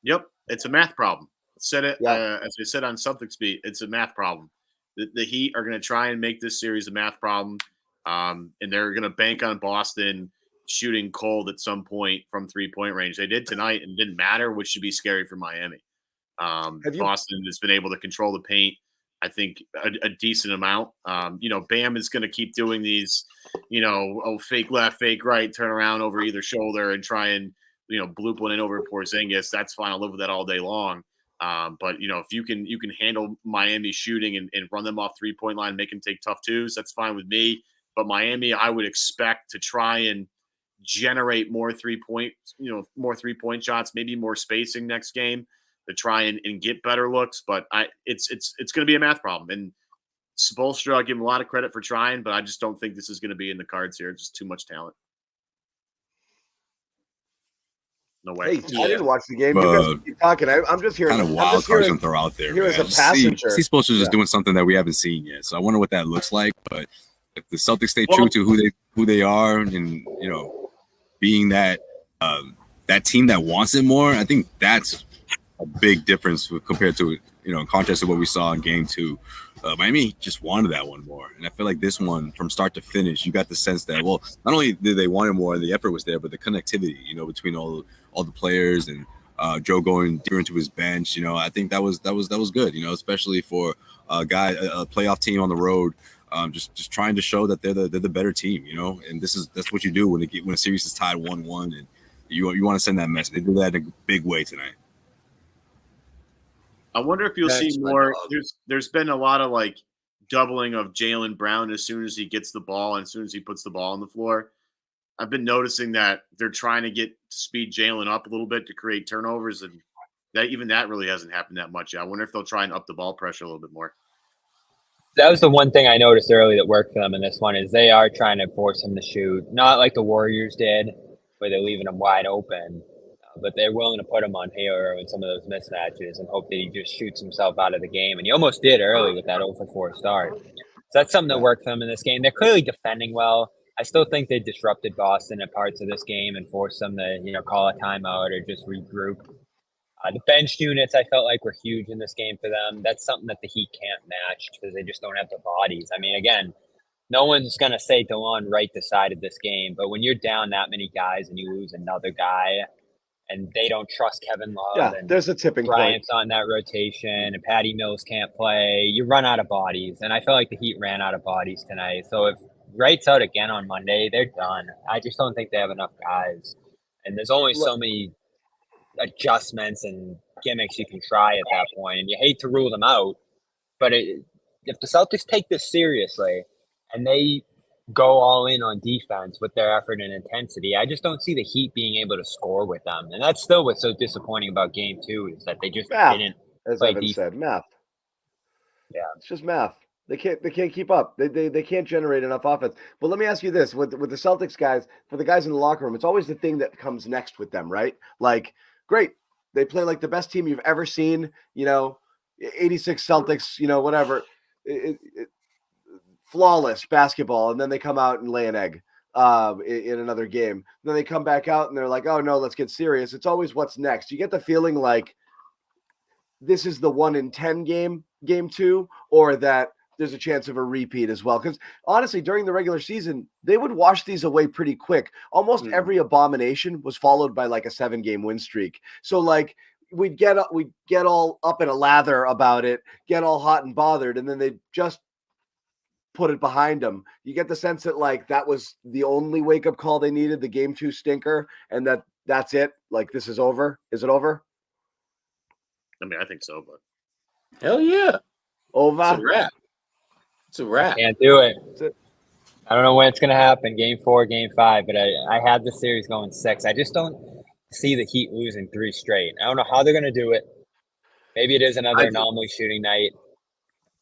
Yep, it's a math problem. Said it as I said on Celtics Beat. It's a math problem. The Heat are going to try and make this series a math problem, and they're going to bank on Boston shooting cold at some point from 3-point range. They did tonight and didn't matter, which should be scary for Miami. Boston has been able to control the paint, I think, a decent amount. Bam is going to keep doing these, fake left, fake right, turn around over either shoulder and try and, bloop one in over Porzingis. That's fine. I'll live with that all day long. But if you can handle Miami shooting and run them off 3-point line, make them take tough twos, that's fine with me. But Miami, I would expect to try and generate more 3-point shots, maybe more spacing next game to try and get better looks. But it's going to be a math problem. And Spoelstra, I give him a lot of credit for trying, but I just don't think this is going to be in the cards here. It's just too much talent. No way. Hey, I didn't watch the game. You guys keep talking. I'm just hearing. Kind of wild cards going to throw out there. Here as a passenger. See Spoelstra just doing something that we haven't seen yet. So I wonder what that looks like. But if the Celtics stay true to who they are, and being that that team that wants it more, I think that's a big difference compared to in contrast to what we saw in game 2. Miami just wanted that one more, and I feel like this one, from start to finish, you got the sense that not only did they want it more, the effort was there, but the connectivity, between all the players and Joe going deeper into his bench. I think that was good. Especially for a playoff team on the road, just trying to show that they're the better team. And that's what you do when a series is tied 1-1, and you want to send that message. They did that in a big way tonight. I wonder if you'll see more. There's been a lot of doubling of Jaylen Brown as soon as he gets the ball and as soon as he puts the ball on the floor. I've been noticing that they're trying to speed Jaylen up a little bit to create turnovers, and that really hasn't happened that much. I wonder if they'll try and up the ball pressure a little bit more. That was the one thing I noticed early that worked for them in this one, is they are trying to force him to shoot, not like the Warriors did, where they're leaving him wide open. But they're willing to put him on Hero in some of those mismatches and hope that he just shoots himself out of the game. And he almost did early with that 0-for-4 start. So that's something that worked for them in this game. They're clearly defending well. I still think they disrupted Boston at parts of this game and forced them to, call a timeout or just regroup. The bench units I felt like were huge in this game for them. That's something that the Heat can't match because they just don't have the bodies. I mean, again, no one's going to say DeLon Wright decided this game, but when you're down that many guys and you lose another guy and they don't trust Kevin Love and there's a tipping point. Bryant's on that rotation and Patty Mills can't play, you run out of bodies. And I felt like the Heat ran out of bodies tonight. So if Wright's out again on Monday, they're done. I just don't think they have enough guys. And there's only so many adjustments and gimmicks you can try at that point, and you hate to rule them out. But if the Celtics take this seriously and they go all in on defense with their effort and intensity, I just don't see the Heat being able to score with them. And that's still what's so disappointing about Game 2 is that they just didn't as play Evan defense. said, math. Yeah, it's just math. They can't keep up. They can't generate enough offense. But let me ask you this: with the Celtics guys, for the guys in the locker room, it's always the thing that comes next with them, right? Like, great, they play like the best team you've ever seen. 86 Celtics, whatever, flawless basketball, and then they come out and lay an egg in another game. Then they come back out and they're like, oh no, let's get serious. It's always what's next. You get the feeling like this is the 1 in 10 game 2, or that there's a chance of a repeat as well. Because honestly, during the regular season, they would wash these away pretty quick. Almost every abomination was followed by like a 7-game win streak. So like we'd get all up in a lather about it, get all hot and bothered, and then they just put it behind them. You get the sense that like that was the only wake-up call they needed, the Game 2 stinker, and that's it. Like this is over. Is it over? I mean, I think so, but hell yeah, over. It's a wrap. It's a wrap. Can't do it. I don't know when it's going to happen, Game 4, Game 5, but I had the series going 6. I just don't see the Heat losing 3 straight. I don't know how they're going to do it. Maybe it is another anomaly shooting night.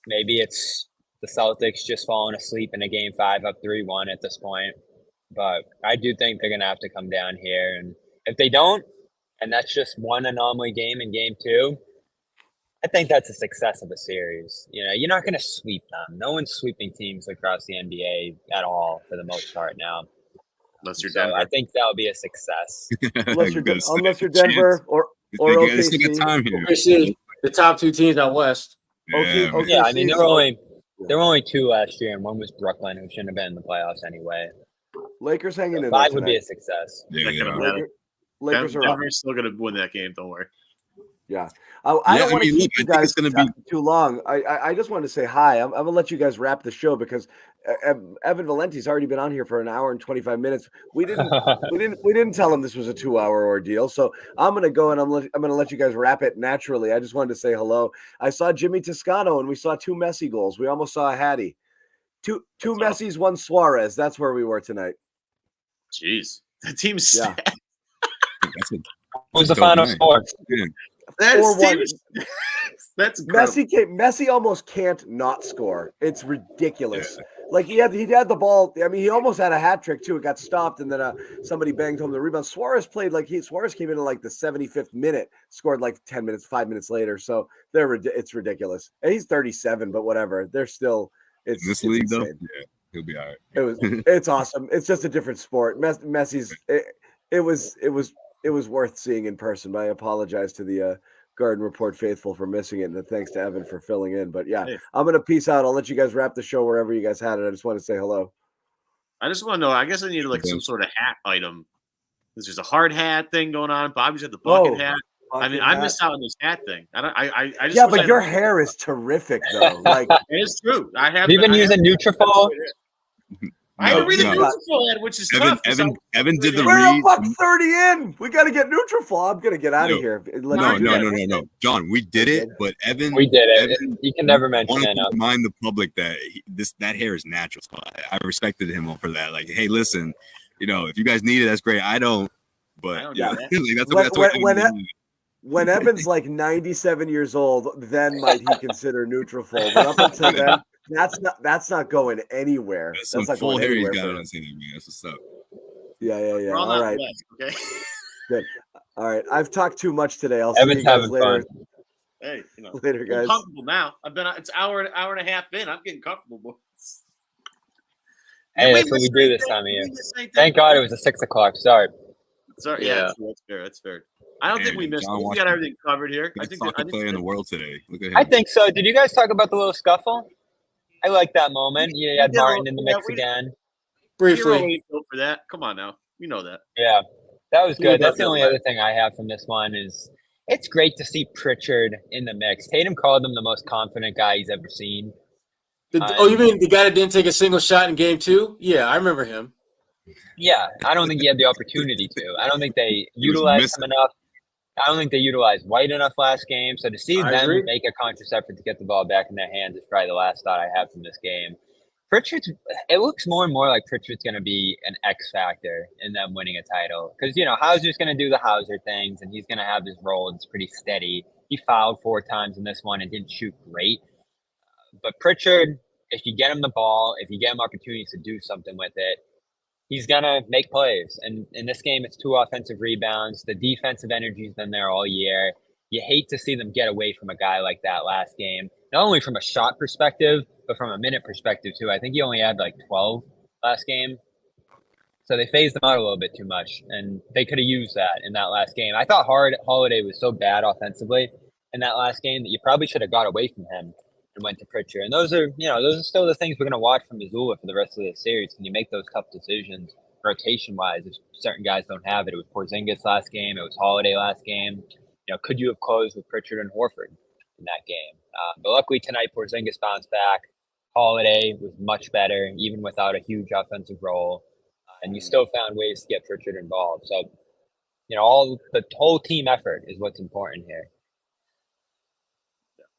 Maybe it's the Celtics just falling asleep in a Game 5 up 3-1 at this point. But I do think they're going to have to come down here. And if they don't, and that's just one anomaly game in Game 2, I think that's a success of a series. You're not going to sweep them. No one's sweeping teams across the NBA at all for the most part now. Unless you're Denver. I think that'll be a success. unless you're Denver or OKC. It's a good time here. OKC, the top 2 teams out west. OKC, yeah, I mean there were only 2 last year, and one was Brooklyn, who shouldn't have been in the playoffs anyway. Lakers hanging in. 5 would be a success. Lakers are Denver's still going to win that game. Don't worry. Yeah. I don't want to keep you guys too long. I just wanted to say hi. I'm going to let you guys wrap the show because Evan Valenti's already been on here for an hour and 25 minutes. We didn't tell him this was a 2-hour ordeal. So I'm going to go and I'm going to let you guys wrap it naturally. I just wanted to say hello. I saw Jimmy Toscano and we saw 2 Messi goals. We almost saw a Hattie. Two Messis, 1 Suarez. That's where we were tonight. Jeez. The team's set. What was the final score? That's Messi almost can't not score. It's ridiculous. Like he had the ball. I mean, he almost had a hat trick too. It got stopped, and then somebody banged home the rebound. Suarez played like Suarez came in at like the 75th minute, scored like 5 minutes later. So it's ridiculous. And he's 37, but whatever. They're still in this league insane. Though. Yeah, he'll be all right. It's awesome. It's just a different sport. Messi's. It was worth seeing in person, but I apologize to the Garden Report faithful for missing it, and thanks to Evan for filling in. But yeah, I'm going to peace out. I'll let you guys wrap the show wherever you guys had it. I just want to say hello. I just want to know, I guess I need like some sort of hat item. There's a hard hat thing going on. Bobby's got the bucket hat. I mean, I missed out on this hat thing. I just but your hair is terrific though. Like it's true. I have. You've been using Nutrafol. I had to read the Nutrafol ad, which is tough. Evan did the read. We're $1.30 in. We got to get Nutrafol. I'm gonna get out of here. No. John, we did it, but Evan. We did it. You can never mention it. Remind the public that that hair is natural. So I respected him for that. Like, hey, listen, if you guys need it, that's great. I don't. But when Evan's like 97 years old, then might he consider Nutrafol. But up until then. That's not going anywhere. That's not going anywhere. That's what's up. Yeah. All right. Okay. Good. All right. I've talked too much today. I'll see you guys later. Fun. Hey, later, guys. I'm comfortable now. It's hour and a half in. I'm getting comfortable. Hey, that's what we do this time of year. Thank God it was a 6 o'clock start. Sorry. Yeah. That's fair. I don't think we missed. I think we got everything covered here. I Best think soccer player in the world today. Look at him. I think so. Did you guys talk about the little scuffle? I like that moment. You had Martin in the mix again. Briefly. For that. Come on now. You know that. Yeah, that was Yeah, good. That's the only definitely. other thing I have from this one is it's great to see Pritchard in the mix. Tatum called him the most confident guy he's ever seen. You mean the guy that didn't take a single shot in game 2? Yeah, I remember him. Yeah, I don't think he had the opportunity to. I don't think they utilized him enough. I don't think they utilized White enough last game. So to see them make a conscious effort to get the ball back in their hands is probably the last thought I have from this game. It looks more and more like Pritchard's going to be an X factor in them winning a title. Because, Hauser's going to do the Hauser things, and he's going to have his role. It's pretty steady. He fouled 4 times in this one and didn't shoot great. But Pritchard, if you get him the ball, if you get him opportunities to do something with it, he's going to make plays. And in this game, it's 2 offensive rebounds. The defensive energy's been there all year. You hate to see them get away from a guy like that last game, not only from a shot perspective, but from a minute perspective, too. I think he only had like 12 last game. So they phased him out a little bit too much, and they could have used that in that last game. I thought Holiday was so bad offensively in that last game that you probably should have got away from him and went to Pritchard. And those are still the things we're going to watch from Missoula for the rest of the series. Can you make those tough decisions rotation-wise if certain guys don't have it? It was Porzingis last game. It was Holiday last game. Could you have closed with Pritchard and Horford in that game? But luckily tonight, Porzingis bounced back. Holiday was much better, even without a huge offensive role. And you still found ways to get Pritchard involved. So, the whole team effort is what's important here.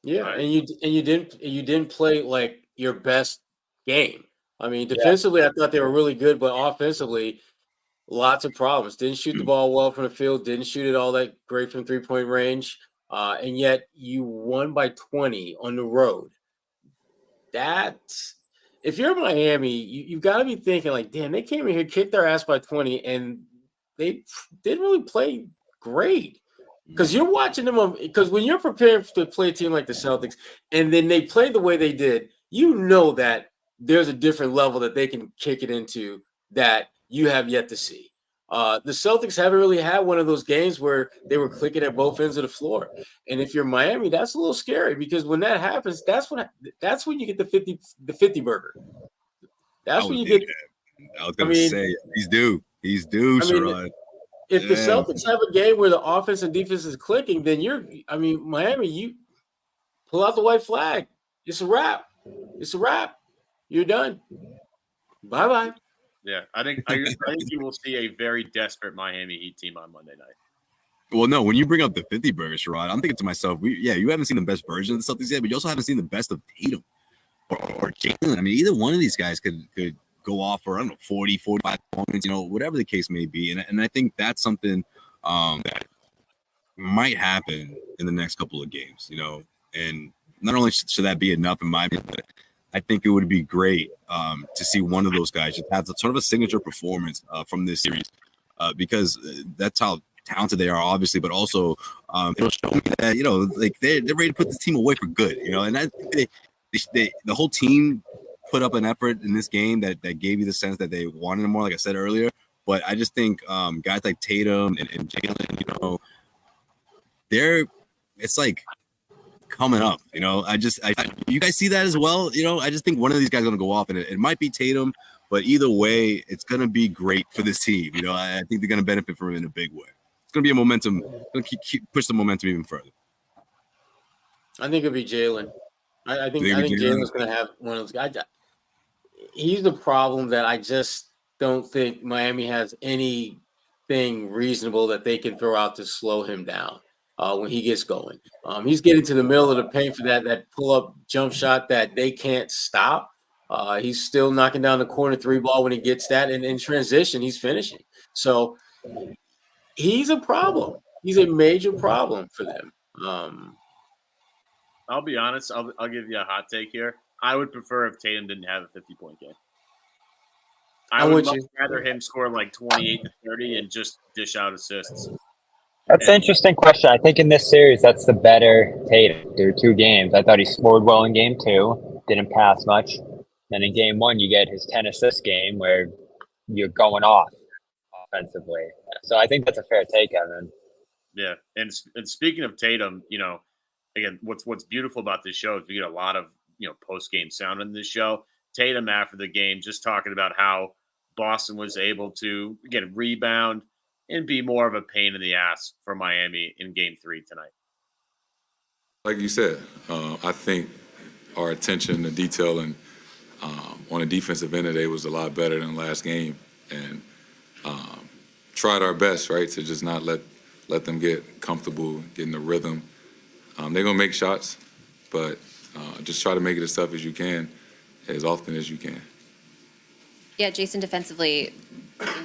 Yeah, and you didn't play like your best game. I mean, defensively, I thought they were really good, but offensively, lots of problems. Didn't shoot the ball well from the field. Didn't shoot it all that great from 3-point range. And yet you won by 20 on the road. If you're Miami, you've got to be thinking like, damn, they came in here, kicked their ass by 20, and they didn't really play great. Because you're watching them, because when you're prepared to play a team like the Celtics, and then they play the way they did, you know that there's a different level that they can kick it into that you have yet to see. The Celtics haven't really had one of those games where they were clicking at both ends of the floor. And if you're Miami, that's a little scary because when that happens, that's when you get the 50 burger. That's when you get. I was going to say he's due, Sherrod. If the Celtics have a game where the offense and defense is clicking, then Miami, you pull out the white flag. It's a wrap. You're done. Bye-bye. Yeah, I think you will see a very desperate Miami Heat team on Monday night. Well, no, when you bring up the 50 burger, Sherrod, I'm thinking to myself, you haven't seen the best version of the Celtics yet, but you also haven't seen the best of Tatum or Jalen. I mean, either one of these guys could go off for, 40, 45 points, whatever the case may be. And I think that's something that might happen in the next couple of games, and not only should that be enough in my opinion, but I think it would be great to see one of those guys just have sort of a signature performance from this series because that's how talented they are, obviously, but also it'll show me that, they're ready to put this team away for good, and I think the whole team put up an effort in this game that gave you the sense that they wanted more, like I said earlier. But I just think guys like Tatum and Jalen, it's like coming up, you guys see that as well. I just think one of these guys is going to go off, and it might be Tatum, but either way, it's going to be great for this team. I think they're going to benefit from it in a big way. It's going to be a momentum, going to push the momentum even further. I think it'll be Jalen. I think Jalen's going to have one of those guys. He's the problem that I just don't think Miami has anything reasonable that they can throw out to slow him down when he gets going. He's getting to the middle of the paint for that pull-up jump shot that they can't stop. He's still knocking down the corner 3 ball when he gets that, and in transition, he's finishing. So he's a problem. He's a major problem for them. I'll be honest. I'll give you a hot take here. I would prefer if Tatum didn't have a 50-point game. I would much rather him score like 28 to 30 and just dish out assists. That's an interesting question. I think in this series, that's the better Tatum. There were 2 games. I thought he scored well in game 2, didn't pass much. Then in game 1, you get his 10 assist game where you're going off offensively. So I think that's a fair take, Evan. Yeah. And speaking of Tatum, again, what's beautiful about this show is we get a lot of, post-game sound in this show. Tatum after the game just talking about how Boston was able to, again, rebound and be more of a pain in the ass for Miami in Game 3 tonight. Like you said, I think our attention to detail and on the defensive end today was a lot better than last game, and tried our best, right, to just not let them get comfortable, get in the rhythm. They're gonna make shots, but just try to make it as tough as you can, as often as you can. Yeah, Jason, defensively,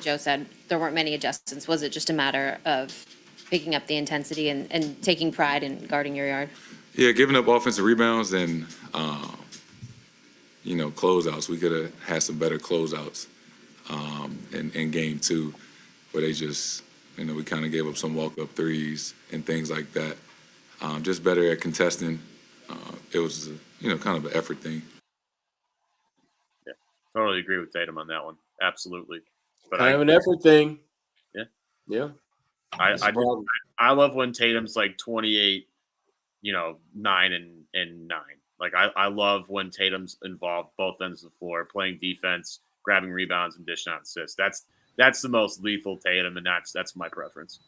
Joe said there weren't many adjustments. Was it just a matter of picking up the intensity and taking pride in guarding your yard? Yeah, giving up offensive rebounds and, closeouts. We could have had some better closeouts in Game 2, where they just, we kind of gave up some walk-up threes and things like that. Just better at contesting. It was, kind of an effort thing. Yeah, totally agree with Tatum on that one. Absolutely. But Kind of an effort thing. Yeah. Yeah. I love when Tatum's like 28, 9 and 9. Like I love when Tatum's involved both ends of the floor, playing defense, grabbing rebounds, and dishing out assists. That's the most lethal Tatum, and that's my preference.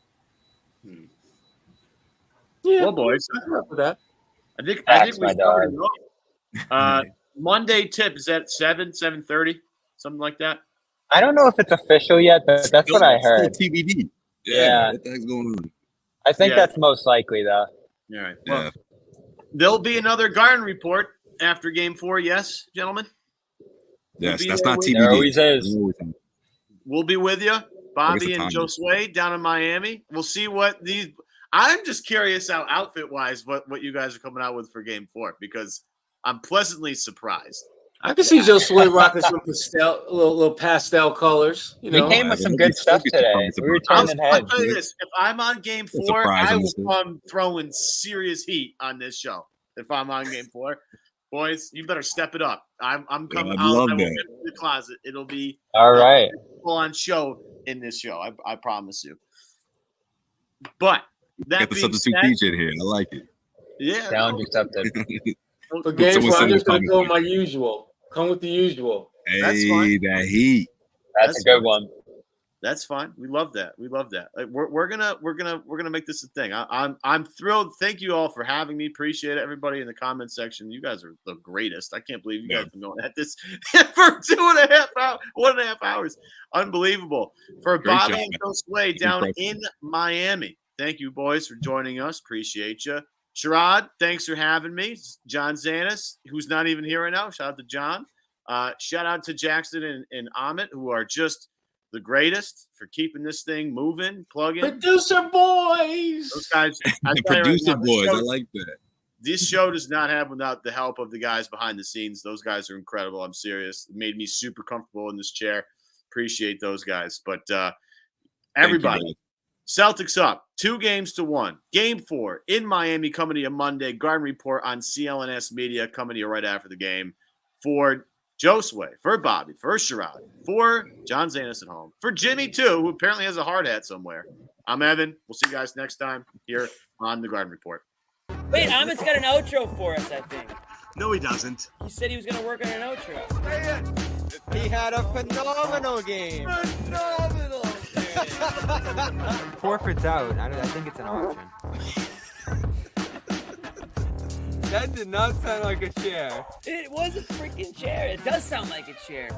Yeah. Well, boys, for that. I think we started off. Monday tip, is that 7:30, something like that? I don't know if it's official yet, but that's what I heard. TBD. Yeah. What the heck's going on? I think that's most likely, though. All right. Well, there'll be another Garden report after Game 4. Yes, gentlemen. Yes, that's not TBD. There always is. We'll be with you, Bobby and Josue down in Miami. We'll see what these. I'm just curious how outfit-wise what you guys are coming out with for Game 4, because I'm pleasantly surprised. I can see Josue rocking some little pastel colors. He came with some good stuff today. We were turning I'll heads. tell you this: if I'm on Game 4, I will come throwing serious heat on this show. If I'm on Game 4, boys, you better step it up. I'm coming. I will get into the closet. It'll be all right. Full-on show in this show. I promise you. But that got the substitute DJ here. I like it. Yeah. Sound accepted. For Game 4, I'm just gonna go with my usual. Come with the usual. Hey, That's fine. that heat. That's a good one. That's fine. We love that. Like, we're gonna make this a thing. I'm thrilled. Thank you all for having me. Appreciate it. Everybody in the comment section. You guys are the greatest. I can't believe you guys have been going at this for 1.5 hours. Unbelievable. For Great Bobby job, and Josue down in Miami. Thank you, boys, for joining us. Appreciate you. Sherrod, thanks for having me. John Zannis, who's not even here right now. Shout out to John. Shout out to Jackson and Amit, who are just the greatest for keeping this thing moving, plugging. Producer boys. Those guys. The producer boys. I like that. This show does not have without the help of the guys behind the scenes. Those guys are incredible. I'm serious. It made me super comfortable in this chair. Appreciate those guys. But everybody. Celtics up 2-1. Game 4 in Miami coming to you Monday. Garden Report on CLNS Media coming to you right after the game. For Josue, for Bobby, for Sherrod, for John Zannis at home, for Jimmy too, who apparently has a hard hat somewhere. I'm Evan. We'll see you guys next time here on the Garden Report. Wait, Amit's got an outro for us, I think. No, he doesn't. He said he was going to work on an outro. He had a phenomenal game. Phenomenal game. Forfeit's out. I think it's an option. That did not sound like a chair. It was a freaking chair. It does sound like a chair.